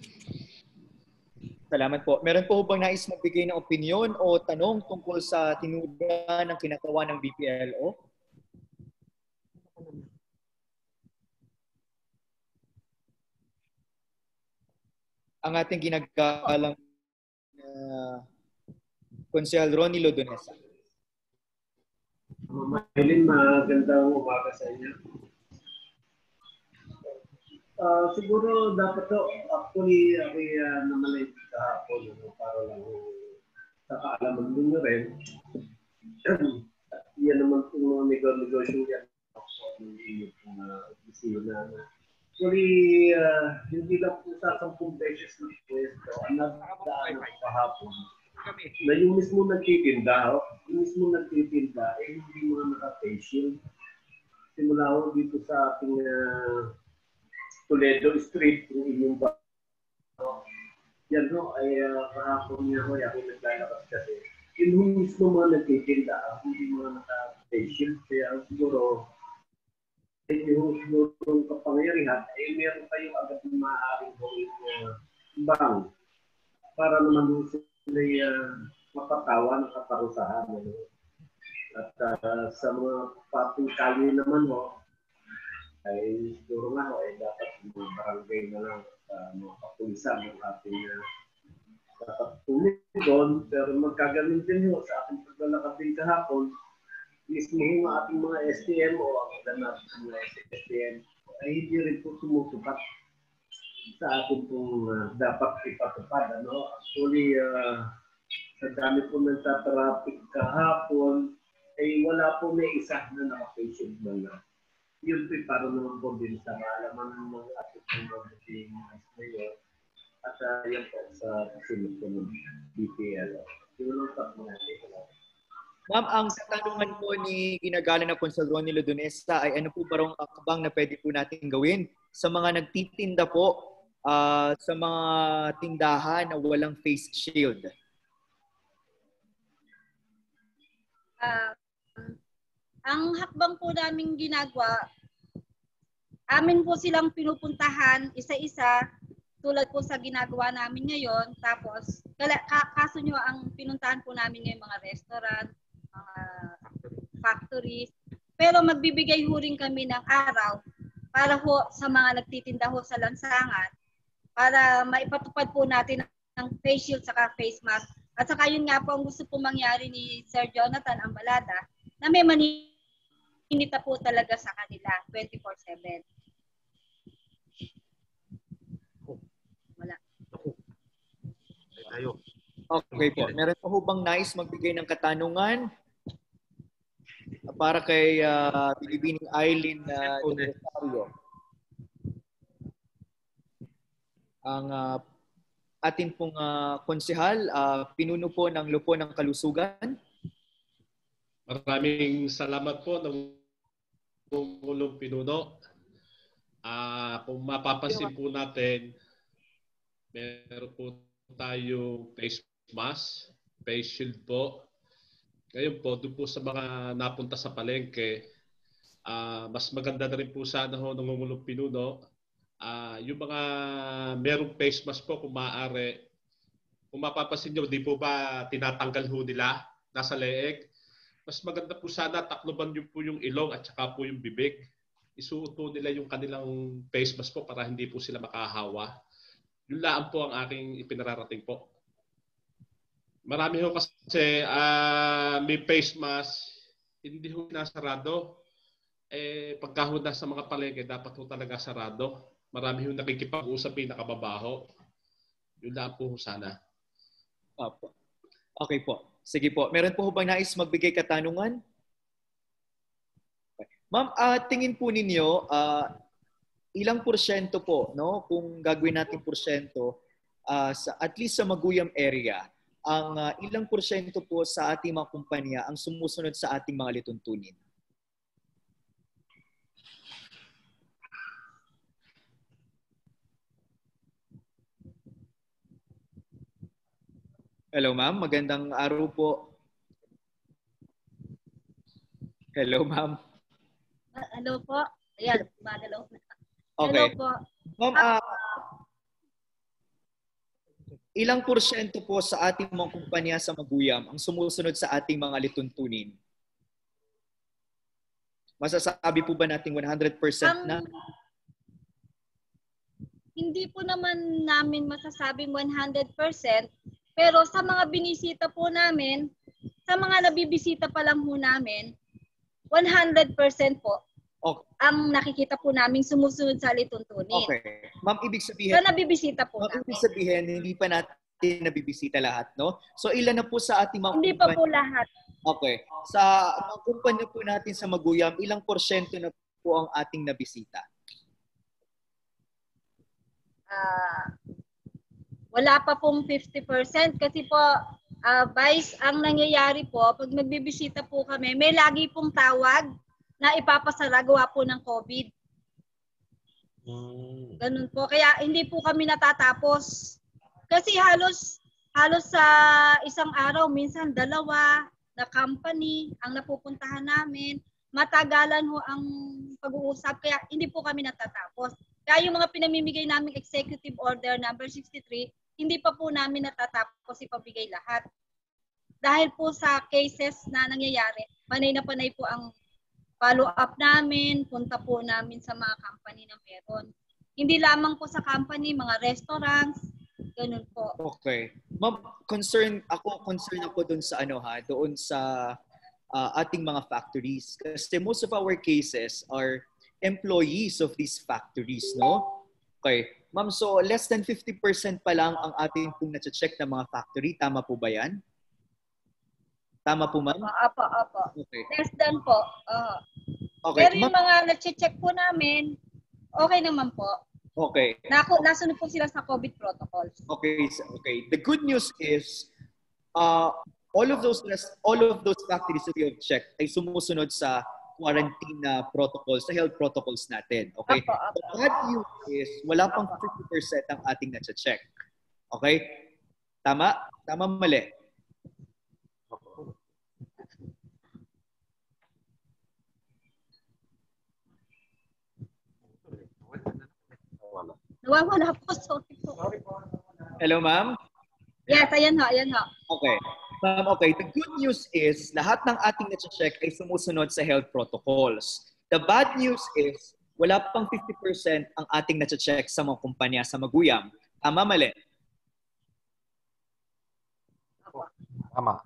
Salamat po. Meron po bang nais magbigay ng opinyon o tanong tungkol sa tinugan ng kinatawa ng BPLO? Ang ating ginagalang Konsehal Ronnie Lodonesa. Maylin, magandang umaga sa inyo. Siguro dapat to, actually, ako'y namalay kahapon para lang sa kaalaman ninyo rin. Yan naman kung negosyo yan ng inyong opisina. Actually, hindi lang po sa 10 beses na pwesto. Ang nagdaan kahapon na yung mismo nagtitinda, hindi mga naka-face shield. Simula ho dito sa ating Toledo Street, yung inyong yan ho, ay kahapon niya ho, yung naglalakas kasi. Yung mismo mga nagtitinda, hindi mga naka-face shield. Kaya siguro, yung kapangyarihan, ay meron kayong agad na maaaring gawin bang para naman sila mapatawa ng kaparusahan. At sa mga pating kali naman ho, ay siguro nga ho, ay dapat mga barangay na lang mga kapulisan ng ating tumigon. Pero magkagaling din ho sa ating paglalakad din kahapon, mismo yung ating mga STM o ang natin mga STM ay hindi rin po sumusukat sa ating pong dapat ipatupad. Actually, sa dami po nagtatraffic kahapon, ay wala po may isa na naka-face shield na. Yun po para naman po din sa maalaman ng mga ating mga mayor at yan po sa kasunod po ng BPL. Yun lang po natin. Ma'am, ang katanungan po ni ginagala na Konsehal Ronnie Lodonesa ay ano po parang akbang na pwede po natin gawin sa mga nagtitinda po sa mga tindahan na walang face shield? Ang hakbang po namin ginagawa, amin po silang pinupuntahan isa-isa tulad po sa ginagawa namin ngayon. Tapos, kaso nyo ang pinuntahan po namin ngayon mga restaurant, mga factories. Pero magbibigay ho rin kami ng araw para ho sa mga nagtitinda ho sa lansangan para maipatupad po natin ng face shield saka face mask. At saka yun nga po ang gusto po mangyari ni Sir Jonathan Ambalada na may maninita po talaga sa kanila 24/7. Wala. Okay po. Meron po bang nais magbigay ng katanungan para kay Binibining Eileen Rosario? Ang atin pong konsehal, pinuno po ng Lupon ng Kalusugan. Maraming salamat po ng Pangulong Pinuno. Kung mapapansin po natin, meron po tayong face mask, face shield po. Ngayon po, doon po sa mga napunta sa palengke, mas maganda na rin po sana ho ng Pangulong Pinuno. Yung mga merong face mask po kung maaari, kung mapapansin nyo, di po ba tinatanggal ho nila nasa leeg? mas maganda po sana takloban yun po yung ilong at saka po yung bibig. Isuot nila yung kanilang face mask po para hindi po sila makahawa. Yun lang po ang aking ipinararating po. Marami ho kasi may face mask, hindi ho nasarado. Pagka ho nasa mga palengke, dapat ho talaga sarado. Marami ho nakikipag-usap yung nakababaho. Yun lang po sana. Opo. Okay po. Sige po. Meron po bang nais magbigay katanungan? Okay. Ma'am, tingin po ninyo, ilang porsyento po, no? Kung gagawin natin porsyento, at least sa Maguyam area, ang ilang porsyento po sa ating mga kumpanya ang sumusunod sa ating mga lituntunin? Hello ma'am, magandang araw po. Hello ma'am. Hello po. Ayan, hello. Okay. Hello po. Ma'am, ilang porsyento po sa ating mga kumpanya sa Maguyam ang sumusunod sa ating mga lituntunin? Masasabi po ba nating 100% na? Hindi po naman namin masasabing 100%, pero sa mga binisita po namin, sa mga nabibisita pa lang po namin, 100% po ang nakikita po namin sumusunod sa lituntunin. Okay. Ma'am, ibig sabihin, so nabibisita po namin. Ibig sabihin, hindi pa natin nabibisita lahat, no? So ilan na po sa ating mga Hindi pa po lahat. Okay. Sa mga kumpanya po natin sa Maguyam, ilang porsyento na po ang ating nabisita? Wala pa pong 50% kasi po, Vice, ang nangyayari po, pag nagbibisita po kami, may lagi pong tawag na ipapasara gawa po ng COVID. Ganun po. Kaya hindi po kami natatapos. Kasi halos sa isang araw, minsan dalawa na company ang napupuntahan namin. Matagalan ho ang pag-uusap, kaya hindi po kami natatapos. Kaya yung mga pinamimigay naming executive order number 63, hindi pa po namin natatapos ipabigay lahat. Dahil po sa cases na nangyayari, panay na panay po ang follow-up namin, punta po namin sa mga company na meron. Hindi lamang po sa company, mga restaurants, ganun po. Okay. Ma'am, concern ako doon sa doon sa ating mga factories. Kasi most of our cases are employees of these factories, no? Okay. Ma'am, so less than 50% pa lang ang ating pong na-check na mga factory. Tama po ba yan? Tama po, ma'am? Apo. Okay. Less than po. Okay. Pero yung mga na-check po namin, okay naman po. Okay. Nasunod po sila sa COVID protocols. Okay. The good news is, all of those factories that we have checked ay sumusunod sa quarantine protocols, sa health protocols natin. Okay? Apo. The bad news is, wala pang 50% ang ating na-check. Okay? Tama? Tama, mali? Nawawala po. Sorry po. Hello, ma'am? Yes, ayan ho. Okay. Ma'am, okay. The good news is, lahat ng ating na-check ay sumusunod sa health protocols. The bad news is, wala pang 50% ang ating na-check sa mga kumpanya sa Maguyam. Tama, mali? Tama.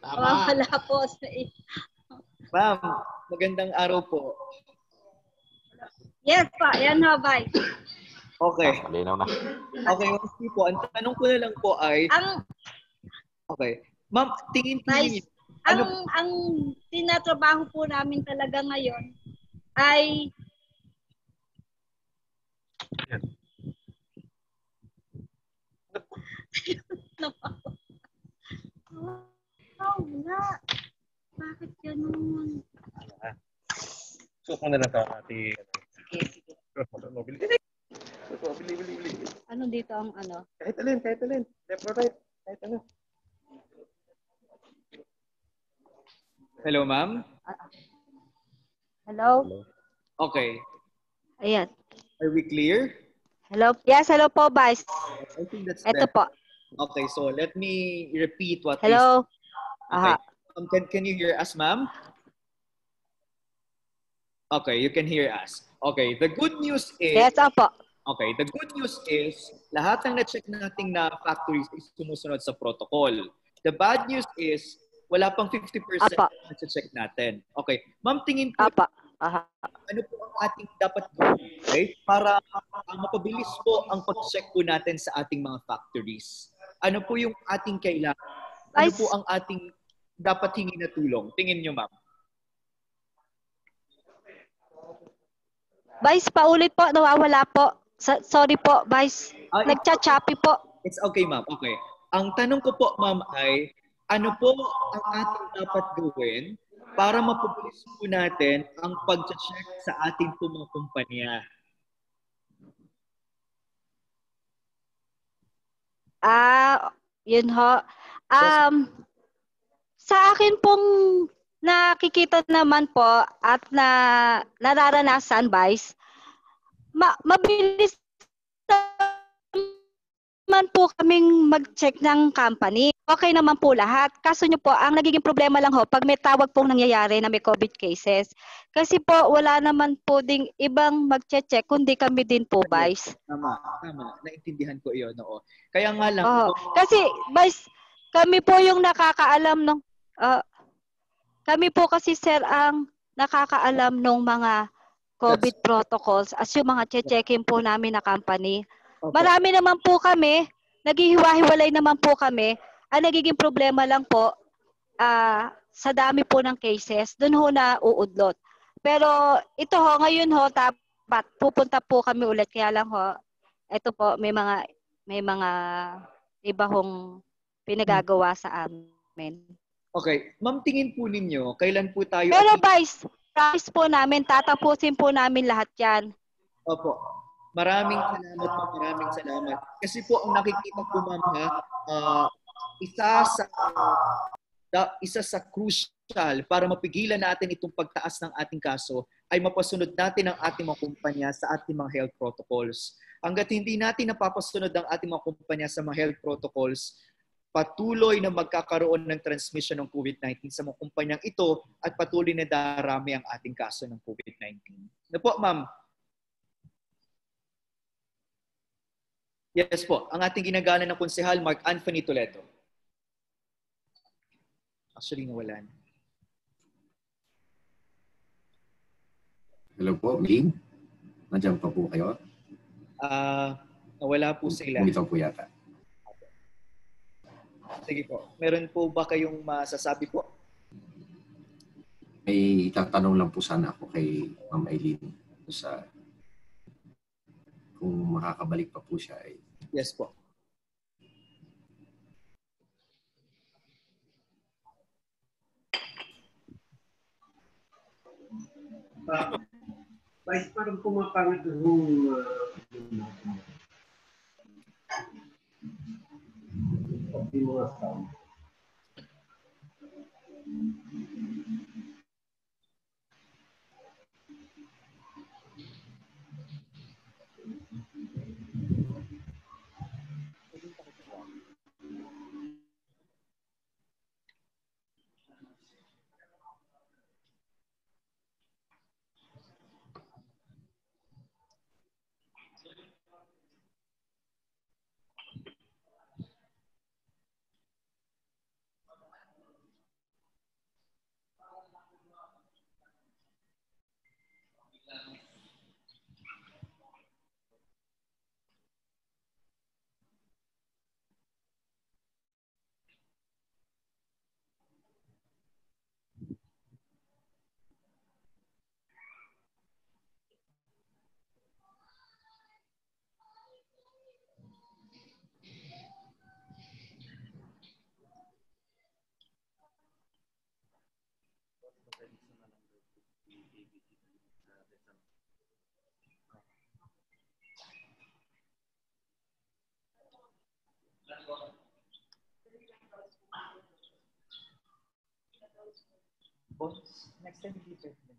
Nawawala po. Ma'am, magandang araw po. Yes pa, yan ho, bye. Okay. Malinaw na. Okay, ma'am po. Ang tanong ko na lang po ay... Okay. Ma'am, tingin po niyo... Ang tinatrabaho po namin talaga ngayon ay... Wala. Bakit ganun? So, kung na lang ito natin. Sige. Bili. Ano dito ang ano? Kahit alin. Left or right. Kahit ano. Hello, ma'am? Hello? Okay. Ayan. Are we clear? Hello? Yes, hello po, Vice. I think that's Ito better. po. Okay, so let me repeat what they Hello? said. Okay. Aha. Can you hear us, ma'am? Okay, you can hear us. Okay, the good news is... Yes, opo. Okay, the good news is lahat ng na-check nating na factories is sumusunod sa protocol. The bad news is wala pang 50% na check natin. Okay, ma'am, tingin po ano po ang ating dapat gawin, okay? Para mapabilis po ang pag-check po natin sa ating mga factories. Ano po yung ating kailangan? Ano po ang ating dapat hingi na tulong? Tingin nyo, ma'am. Vice, paulit po. Nawawala po. Sorry po, Vice. Nagcha-choppy po. It's okay, ma'am. Okay. Ang tanong ko po, ma'am, ay ano po ang ating dapat gawin para mapabilis po natin ang pag-check sa ating po mga kumpanya? Yun ho. Sa akin pong nakikita naman po at nararanasan, Vice, mabilis naman po kaming mag-check ng company. Okay naman po lahat. Kaso nyo po, ang nagiging problema lang ho, pag may tawag pong nangyayari na may COVID cases. Kasi po, wala naman po ding ibang mag-check kundi kami din po, Vice. Tama. Naintindihan ko yun, oo. Kaya nga lang. Kasi, Vice, kami po yung nakakaalam ng... kami po kasi, sir, ang nakakaalam ng mga COVID protocols as yung mga checkin po namin na company. Okay. Marami naman po kami, naghihiwa-hiwalay naman po kami. Ang nagiging problema lang po, sa dami po ng cases, dun ho na uudlot. Pero ito ho, ngayon ho, dapat pupunta po kami ulit. Kaya lang ho, ito po, may mga iba hong pinagagawa sa amin. Okay. Ma'am, tingin po ninyo, kailan po tayo... Pero Vice, promise po namin, tatapusin po namin lahat yan. Opo. Maraming salamat. Kasi po ang nakikita ko, ma'am, isa sa crucial para mapigilan natin itong pagtaas ng ating kaso ay mapasunod natin ang ating mga kumpanya sa ating mga health protocols. Hangga't hindi natin napapasunod ang ating mga kumpanya sa mga health protocols, patuloy na magkakaroon ng transmission ng COVID-19 sa mga kumpanyang ito at patuloy na darami ang ating kaso ng COVID-19. Ano po, ma'am? Yes po, ang ating ginagana ng konsehal, Mark Anthony Toledo. Actually, nawalan. Hello po, Ming. Nandiyan pa po kayo? Nawala po sila. Bumitaw po yata. Sige po. Meron po ba kayong masasabi po? May itatanong lang po sana ako kay Ma'am Eileen sa kung makakabalik pa po siya. Yes po. Vice, parang pumapangit yung mga sound. Next time, dito. Okay.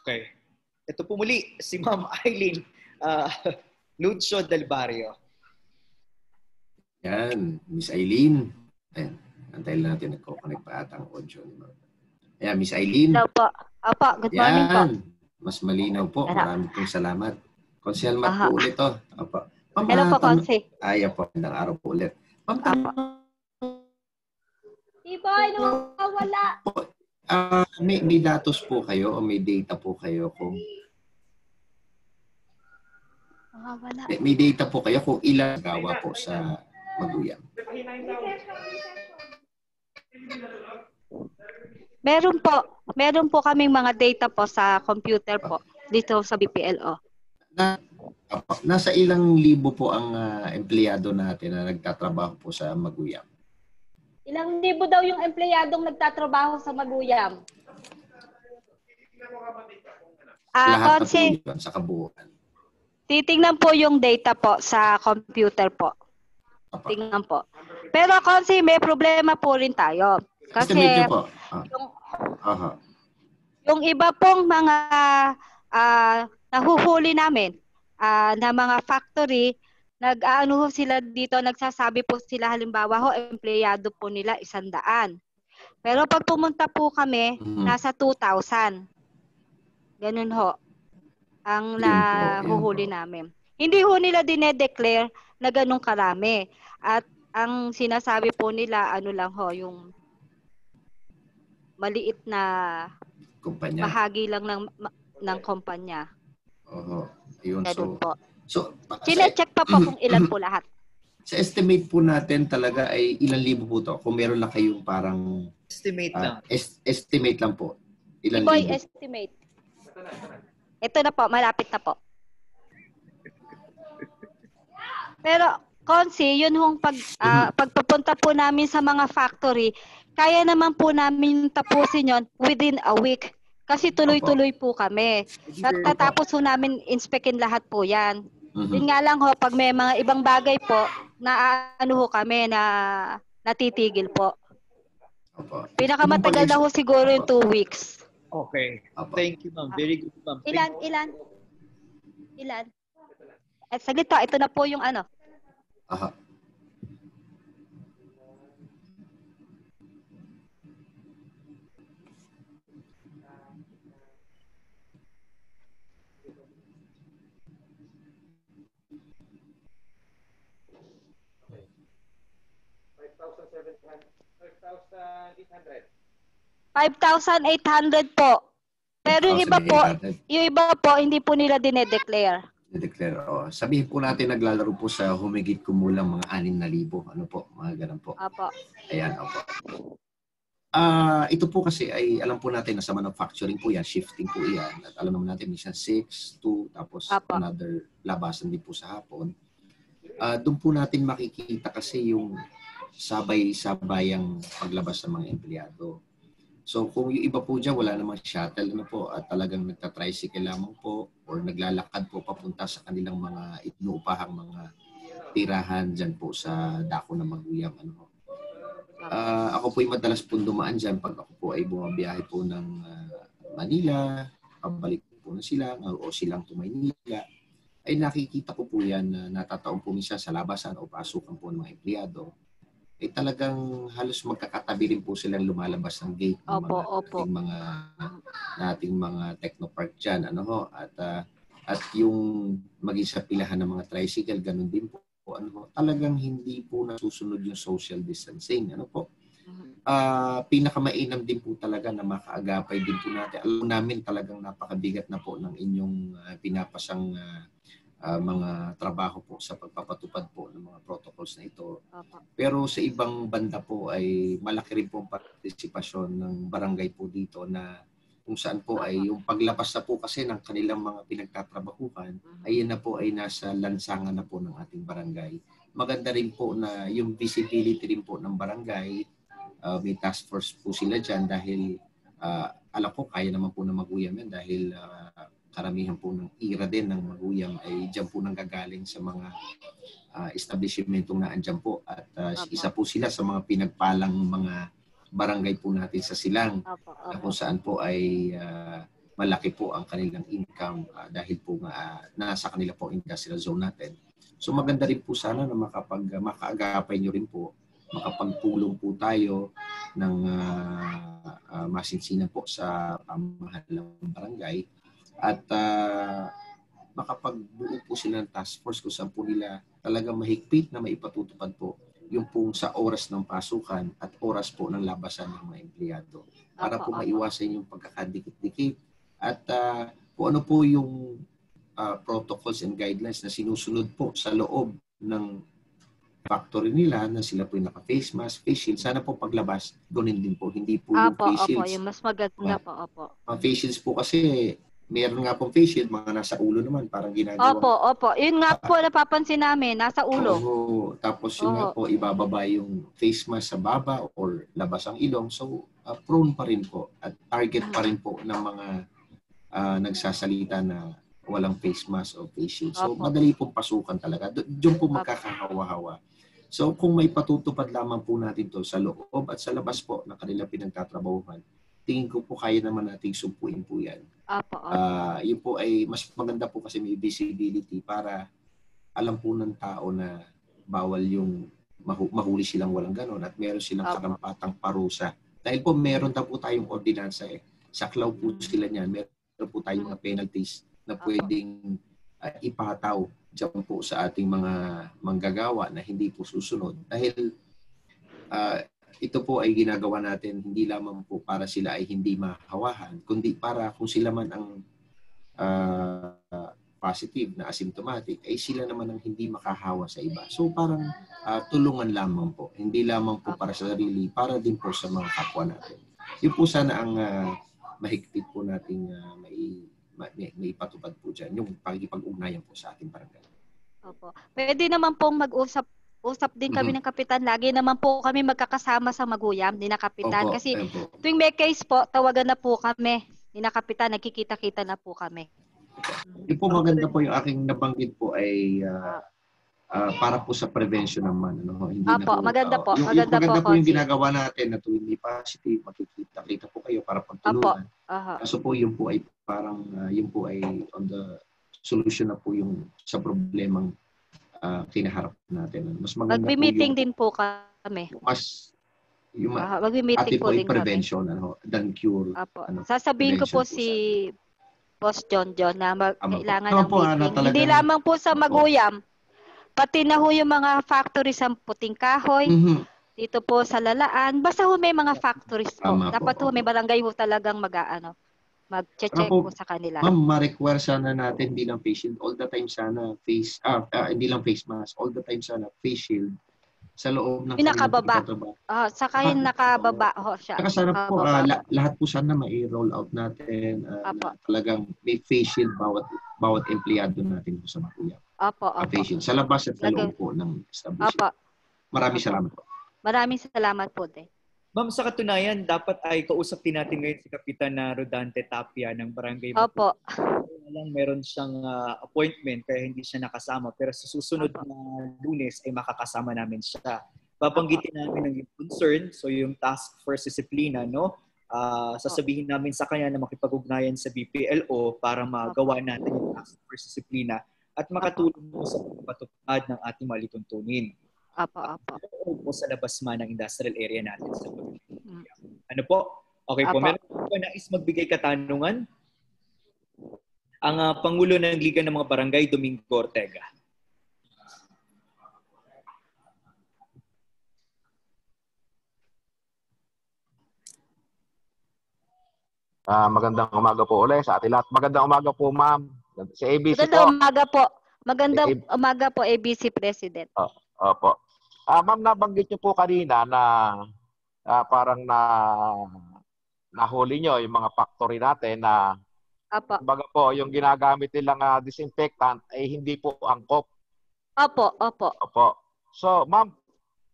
Okay. Ito po muli, si Ma'am Eileen Lucio Del Barrio. Yan, Miss Eileen. Ayan, antayin natin, nagkoconnect pa ata ang audio ni Ma'am. Ayan, Miss Eileen. Hello po. Opo, good morning po. Mas malinaw po. Maraming pong salamat. Konsel Mat po ulit to. Opo. Hello po, Konse. Ayan po, magandang araw po ulit. Iboy, nawawala. May datos po kayo o may data po kayo kung may data po kayo kung ilan gawa po sa Maguyam? Meron po kaming mga data po sa computer po dito sa BPLO. Nasa ilang libo po ang empleyado natin na nagtatrabaho po sa Maguyam? Ilang libo daw yung empleyadong nagtatrabaho sa Maguyam? Lahat na po yun sa kabuuan. Titingnan po yung data po sa computer po. Tingnan po. Pero kasi may problema po rin tayo. Kasi yung iba pong mga nahuhuli namin na mga factory, nag-aano sila dito, nagsasabi po sila halimbawa ho, empleyado po nila 100. Pero pag pumunta po kami, nasa 2,000. Ganun ho ang nahuhuli namin. Hindi ho nila dinedeclare na ganun karami. At ang sinasabi po nila, ano lang ho, yung maliit na kumpanya. Bahagi lang ng kumpanya. Oo. Yun, sine-check pa po kung ilan po lahat. Sa estimate po natin talaga ay ilang libo po to? Kung meron lang kayong parang estimate lang. Estimate lang po. Ilang libo? Estimate. Ito na po, malapit na po. Pero, Konsi, yun hong pagpapunta po namin sa mga factory, kaya naman po namin tapusin yon within a week. Kasi tuloy-tuloy po kami. Tatapos po namin inspekin lahat po yan. Yun nga lang ho, pag may mga ibang bagay po, na ano ho kami, na natitigil po. Pinakamatagal na ho siguro yung 2 weeks. Okay. Thank you, ma'am. Very good, ma'am. Ilan? Saglit to, ito na po yung ano. Aha. $5,800 po. Pero yung iba po, hindi po nila dinedeclare. Sabihin po natin naglalaro po sa humigit kumulang mga 6,000. Ano po? Mga ganun po. Apo. Ayan, opo. Ito po kasi ay alam po natin na sa manufacturing po yan, shifting po yan. At alam naman natin minsan 6, 2, tapos another labasan din po sa hapon. Doon po natin makikita kasi yung sabay-sabayang paglabas ng mga empleyado. So kung yung iba po dyan, wala namang shuttle ano po, at talagang nagta-tricycle lamang po or naglalakad po papunta sa kanilang mga inuupahang mga tirahan dyan po sa dako ng Maguyam. Ano. Ako po ay madalas po dumaan dyan pag ako po ay bumabiyahe po ng Manila, pabalik po na sila o silang to Maynila, ay nakikita ko po yan na natataon po minsan sa labasan o pasukan po ng mga empleyado. Ay talagang halos magkakatabi rin po silang lumalabas ng gate ng nating mga technopark dyan. Ano ho? At yung maging sa pilahan ng mga tricycle, ganun din po. Ano ho? Talagang hindi po nasusunod yung social distancing. Ano po? Pinakamainam din po talaga na makaagapay din po natin. Alam namin talagang napakabigat na po ng inyong pinapasang mga trabaho po sa pagpapatupad po ng mga protocols na ito. Pero sa ibang banda po ay malaki rin po ang partisipasyon ng barangay po dito na kung saan po ay yung paglabas na po kasi ng kanilang mga pinagtatrabahuhan ay yun na po ay nasa lansangan na po ng ating barangay. Maganda rin po na yung visibility rin po ng barangay, may task force po sila dyan dahil alam ko kaya naman po na Maguyam yan dahil karamihan po ng ira din ng Maguyam ay dyan po nanggagaling sa mga establishmentong naandyan po at isa po sila sa mga pinagpalang mga barangay po natin sa Silang na kung saan po ay malaki po ang kanilang income dahil po nasa kanila po industrial zone natin. So maganda rin po sana na makaagapay nyo rin po, makapagpulong po tayo ng masinsinan po sa pamahalaan ng barangay at makapagbuo po sila ng task force kung saan po nila talagang mahigpit na maipatutupad po yung po sa oras ng pasukan at oras po ng labasan ng mga empleyado para po maiwasan yung pagkakadikit-dikit at kung ano po yung protocols and guidelines na sinusunod po sa loob ng factory nila na sila po yung naka-face mask, face shield. Sana po paglabas, gawin din po. Hindi po yung face shields. Yung mas maganda po, Ang face shields po kasi, meron nga pong face shield, mga nasa ulo naman, parang ginagawa. Opo. Yun nga po, napapansin namin, nasa ulo. Tapos yun nga po, ibababa yung face mask sa baba or labas ang ilong. So, prone pa rin po at target pa rin po ng mga nagsasalita na walang face mask o face shield. So, madali pong pasukan talaga. Diyan po magkakahawa-hawa. So, kung may patutupad lamang po natin to sa loob at sa labas po na kanila pinagtatrabahuhan, tingin ko po kaya naman nating sumpuin po yan. Yun po ay mas maganda po kasi may visibility para alam po ng tao na bawal yung mahuli silang walang ganon at meron silang karampatang parusa. Dahil po meron na po tayong ordinansa Saklaw po sila niyan. Meron po tayong mga penalties na pwedeng ipataw dyan po sa ating mga manggagawa na hindi po susunod. Dahil ito po ay ginagawa natin hindi lamang po para sila ay hindi mahawahan, kundi para kung sila man ang positive na asymptomatic, ay sila naman ang hindi makahawa sa iba. So parang tulungan lamang po. Hindi lamang po para sa sarili, para din po sa mga kapwa natin. Yun po sana ang mahigpit po nating may ipatupad po dyan, yung pagkikipag-ugnayan po sa ating barangay. Opo. Pwede naman pong mag-usap din kami ng kapitan. Lagi naman po kami magkakasama sa maguyam, ni na kapitan. Kasi tuwing may case po, tawagan na po kami. Ni na kapitan, nagkikita-kita na po kami. Yung po maganda po yung aking nabanggit po ay para po sa prevention naman. Hindi na po, maganda po. Maganda po yung ginagawa natin na tuwing may positive, makikita po kayo para pagtulungan. Kaso po yun po ay parang yun po ay on the solution na po yung sa problemang kinaharap natin. Mas maganda Magbi-meeting din po kami. Mas yung magbi-meeting po din prevention than cure. Sasabihin ko po si Boss John na kailangan ng meeting. Hindi lamang po sa maguyam, pati na ho yung mga factories sa Puting Kahoy, dito po sa Lalaan, basta ho may mga factories po. Dapat ho may barangay ho talagang mag-check po sa kanila. Ma'am, ma-require sana natin bilang face shield, all the time sana hindi lang face mask, all the time sana face shield sa loob ng pinakababa. Saka yung nakababa ho siya. Saka sana po, lahat po sana mai-roll out natin. Talagang may face shield bawat empleyado natin po sa Makuyap. Face shield. Sa labas at sa loob po ng establishment. Maraming salamat po. Maraming salamat po din. Ma'am, sa katunayan, dapat ay kausapin natin ngayon si Kapitan Rodante Tapia ng Barangay Opo. Lang meron siyang appointment kaya hindi siya nakasama. Pero sa susunod na Lunes ay makakasama namin siya. Babanggitin namin ang concern, so yung task force disiplina, no? Sasabihin namin sa kanya na makipag-ugnayan sa BPLO para magawa natin yung task force disiplina at makatulong mo sa pagpatupad ng ating malituntunin. O sa labas man ng industrial area natin. Ano po? Okay po. Meron po nais magbigay katanungan? Ang Pangulo ng Liga ng mga Barangay, Domingo Ortega. Magandang umaga po ulit sa ating lahat. Magandang umaga po, ma'am. Si ABC Magandang umaga po. Magandang umaga po, ABC President. Opo. Ma'am, nabanggit niyo po kanina na parang nahuli niyo yung mga factory natin na baga po, yung ginagamit nilang disinfectant ay hindi po angkop. Opo. So, ma'am,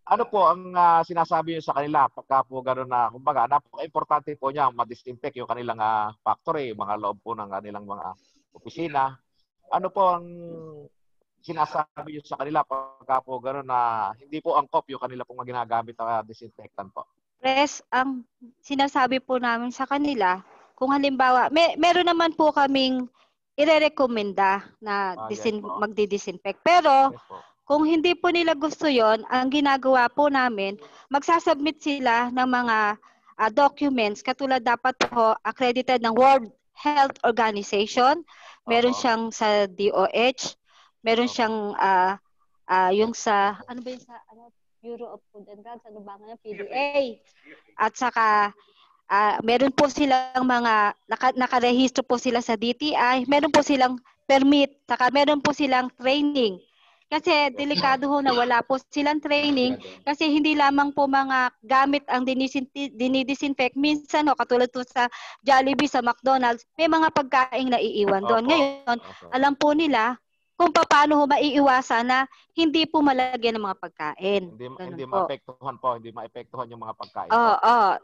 ano po ang sinasabi niyo sa kanila pagka po gano'n na, kumbaga, napaka-importante po niya ma-disinfect yung kanilang factory, yung mga loob po ng kanilang mga opisina. Ano po ang sinasabi niyo sa kanila pagka po gano'n na hindi po angkop yung kanila pong ginagamit na disinfectant po? Ang sinasabi po namin sa kanila, kung halimbawa, meron naman po kaming irerekomenda na magdi-disinfect. Pero kung hindi po nila gusto yon, ang ginagawa po namin, magsasubmit sila ng mga documents, katulad dapat po accredited ng World Health Organization, meron siyang sa DOH, meron siyang yung sa, ano ba yung sa Bureau of Food and Drugs, ano ba nga, PDA, at saka meron po silang mga, nakarehistro po sila sa DTI, meron po silang permit, saka meron po silang training. Kasi delikado ho na wala po silang training kasi hindi lamang po mga gamit ang dinidisinfect. Minsan ho, katulad po sa Jollibee, sa McDonald's, may mga pagkain na iiwan doon. Ngayon, alam po nila kung paano ho maiiwasan na hindi po malagyan ng mga pagkain. Hindi maapektuhan po, hindi maapektuhan yung mga pagkain.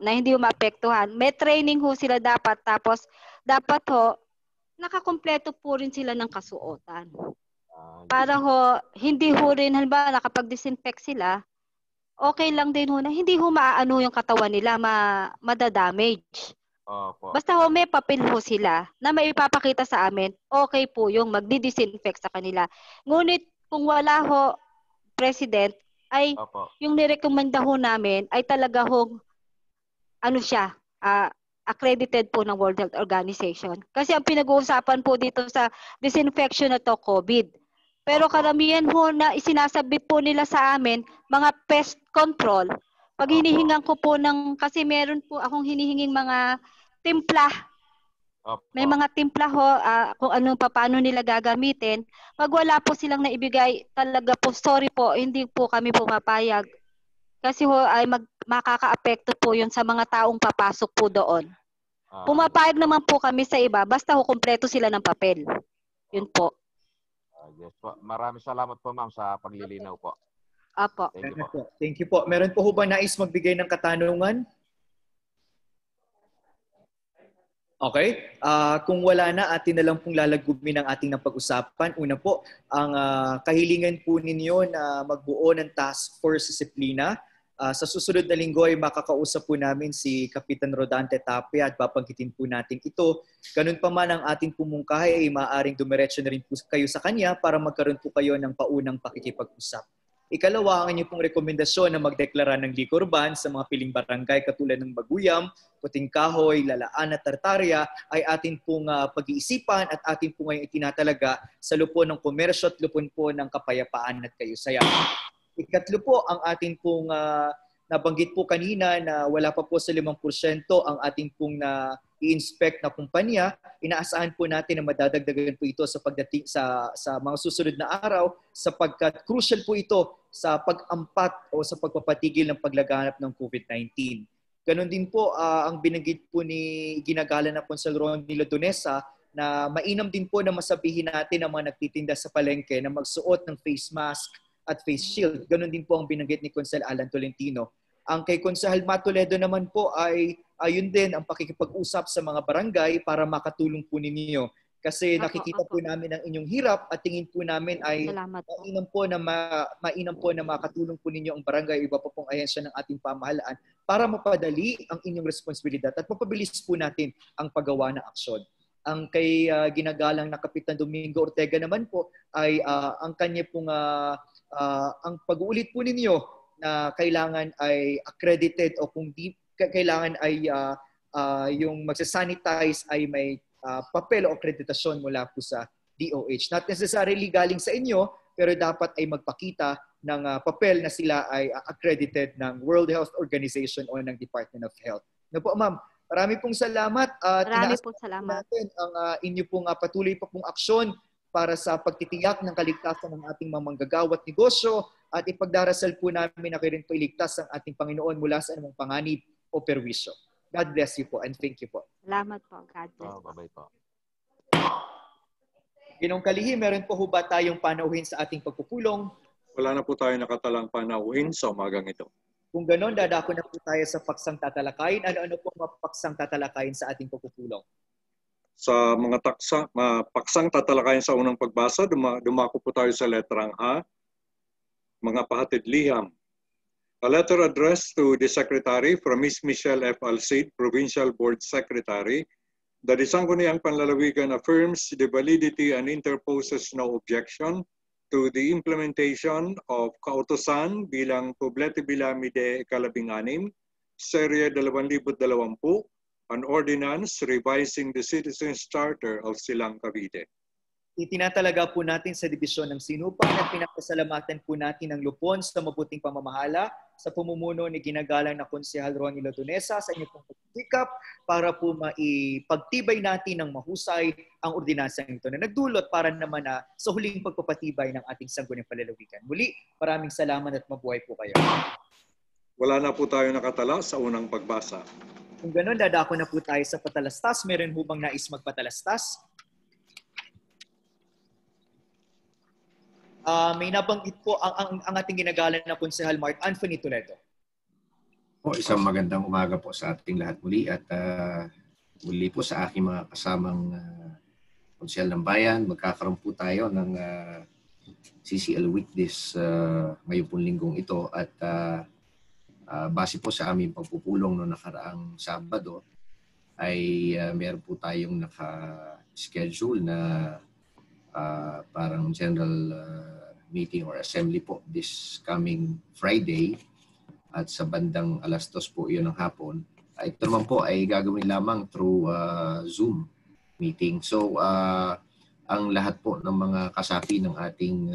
Na hindi ho maapektuhan. May training ho sila dapat, tapos dapat ho, nakakumpleto po rin sila ng kasuotan. Para ho, hindi ho rin, halimbawa nakapag-disinfect sila, okay lang din ho na hindi ho maaano yung katawan nila, madadamage. Basta ho may papel ho sila na maipapakita sa amin, okay po yung magdi-disinfect sa kanila. Ngunit kung wala ho, President, ay yung nirekomenda ho namin ay talaga ho, accredited po ng World Health Organization. Kasi ang pinag-uusapan po dito sa disinfection na to, COVID. Pero karamihan ho na isinasabit po nila sa amin, mga pest control. Pag hinihingan ko po kasi meron po akong hinihinging mga timpla. May mga timpla ho, kung paano nila gagamitin. Pag wala po silang naibigay, talaga po, sorry po, hindi po kami pumapayag. Kasi ho, ay makaka-apekto po yun sa mga taong papasok po doon. Pumapayag naman po kami sa iba, basta ho, kumpleto sila ng papel. Yun po. Yes po. Maraming salamat po, ma'am, sa paglilinaw po. Apo. Thank you po. Meron po ba nais magbigay ng katanungan? Okay. Kung wala na, atin na lang pong lalagubin ang ating napag-usapan. Una po, ang kahilingan po ninyo na magbuo ng task force disiplina. Sa susunod na linggo ay makakausap po namin si Kapitan Rodante Tapia at babanggitin po natin ito. Ganun pa man ang ating pumungkahay ay maaaring dumiretso na rin po kayo sa kanya para magkaroon po kayo ng paunang pakikipag-usap. Ikalawa, ang inyong pong rekomendasyon na magdeklara ng liquor ban sa mga piling barangay katulad ng Baguyam, Puting Kahoy, Lalaan at Tartaria ay atin pong pag-iisipan at atin po ngayong itinatalaga sa lupon ng komersyo at lupon po ng kapayapaan at kayusayan. Ikatlo po, ang ating pong nabanggit po kanina na wala pa po sa 5% ang ating pong i-inspect na kumpanya. Inaasahan po natin na madadagdagan po ito sa pagdating sa mga susunod na araw sapagkat crucial po ito sa pag-ampat o sa pagpapatigil ng paglaganap ng COVID-19. Ganon din po ang binanggit po ni ginagala na Consul Ronnie Ladonesa na mainam din po na masabihin natin ang mga nagtitinda sa palengke na magsuot ng face mask at face shield. Ganon din po ang binanggit ni Consul Alan Tolentino. Ang kay Consahal Matoledo naman po ay ayun din ang pakikipag-usap sa mga barangay para makatulong po ninyo. Kasi nakikita po namin ang inyong hirap at tingin po namin ay mainam po na makatulong po ninyo ang barangay, iba pa pong ahensya ng ating pamahalaan para mapadali ang inyong responsibilidad at mapabilis po natin ang paggawa ng aksyon. Ang kay ginagalang na Kapitan Domingo Ortega naman po ay ang kanya pong ang pag-uulit po ninyo na kailangan ay accredited o kung di kailangan ay yung magsasanitize ay may papel o akreditasyon mula po sa DOH. Not necessarily galing sa inyo, pero dapat ay magpakita ng papel na sila ay accredited ng World Health Organization o ng Department of Health. No po, ma'am. Marami pong salamat. Marami pong salamat. Natin ang inyo pong patuloy pa pong aksyon para sa pagtitiyak ng kaligtasan ng ating mga manggagawa at negosyo at ipagdarasal po namin na kayo rin po iligtas ang ating Panginoon mula sa anumang panganib o perwisyo. God bless you po and thank you po. Salamat po. God bless. Bye-bye po. Ginong Kalihim, meron po ba tayong panauhin sa ating pagpupulong? Wala na po tayo nakatalang panauhin sa umagang ito. Kung gano'n, dadako na po tayo sa paksang tatalakayin. Ano-ano po mga paksang tatalakayin sa ating pagpupulong? Sa mga paksang tatalakayin sa unang pagbasa, dumako po tayo sa letrang A, mga pahatid liham. A letter addressed to the Secretary from Ms. Michelle F. Alcid, Provincial Board Secretary, that the Sangguniang Panlalawigan affirms the validity and interposes no objection to the implementation of kautosan bilang Poblete Bilamide Ikalabing-6, Serye 2020, an ordinance revising the Citizens Charter of Silang Cavite. Itinatalaga po natin sa Dibisyon ng Sinupan at pinapasalamatan po natin ang lupon sa mabuting pamamahala sa pamumuno ni ginagalang na Konsehal Ronnie Latunesa sa inyong pagsikap para po maipagtibay natin ng mahusay ang ordinansang ito na nagdulot para naman sa huling pagpapatibay ng ating Sangguniang Panlalawigan. Muli, maraming salamat at mabuhay po kayo. Wala na po tayo nakatala sa unang pagbasa. Kung gano'n, dadako na po tayo sa patalastas. Meron po bang nais magpatalastas? May nabanggit po ang ating ginagalang na Konsehal Mark Anthony Toledo. Isang magandang umaga po sa ating lahat muli at muli po sa aking mga kasamang Konsehal ng Bayan. Magkakaroon po tayo ng CCL Week this ngayong pong linggong ito at base po sa aming pagpupulong noong nakaraang Sabado ay meron po tayong naka-schedule na parang general meeting or assembly po this coming Friday at sa bandang 2:00 po yun ng hapon. Ito naman po ay gagawin lamang through Zoom meeting. So ang lahat po ng mga kasapi ng ating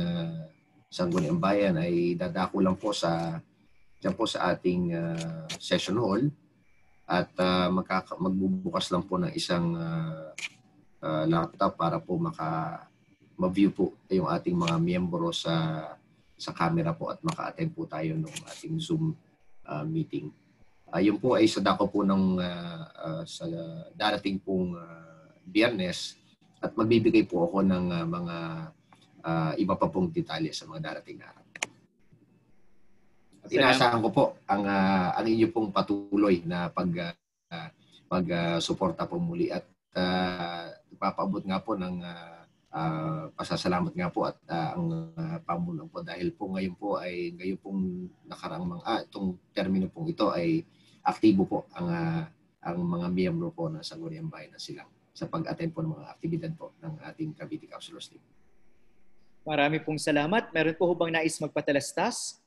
Sangguniang Bayan ay dadako lang po sa ating session hall at magbubukas lang po ng isang laptop para po ma-view po yung ating mga miyembro sa camera po at maka-attend po tayo ng ating Zoom meeting. Yun po ay sa dako po ng sa darating pong Biyernes at magbibigay po ako ng mga iba pa pong detalye sa mga darating na araw. At inaasahan ko po ang inyo pong patuloy na pag-suporta po muli at ipapaabot nga po ng pasasalamat nga po at ang pamuno po dahil po ngayon pong nakaraang itong termino pong ito ay aktibo po ang mga miyembro po ng Sangguniang Bayan na Silang sa pag-attend po ng mga aktibidad po ng ating Cavite Councilors Team. Marami pong salamat. Meron po bang nais magpatalastas?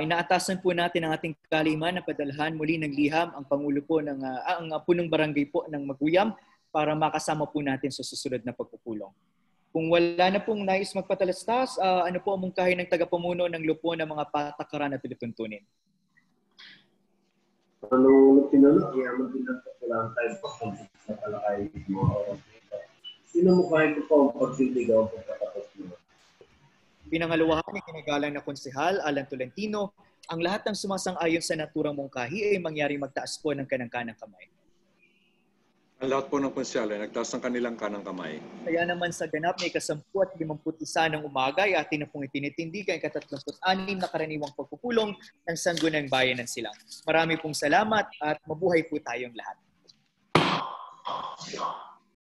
Inaatasan po natin ang ating kalima na padalhan muli ng liham ang Pangulo po ang punong barangay po ng Maguyam para makasama po natin sa susunod na pagpupulong. Kung wala na pong nais magpatalastas, ano po ang mungkahi ng tagapamuno ng lupon ng mga patakaran at pilituntunin? Anong pinuno? Iyaman din ang kailangan tayo sa palakay mga oras dito. Sino mo kahit po ang pagtitigaw po katapos mo? Pinangalawahan ni kinagalang na Konsehal Alan Tolentino, ang lahat ng sumasang-ayon sa naturang mungkahi ay mangyari magtaas po ng kanang-kanang kamay. Ang lahat po ng konsyal ay nagtaas ng kanilang kanang kamay. Kaya naman sa ganap na 10:51 ng umaga ay atin na pong itinitindigan ang 36 na karaniwang pagpupulong ng Sangguniang Bayan ng Silang. Marami pong salamat at mabuhay po tayong lahat.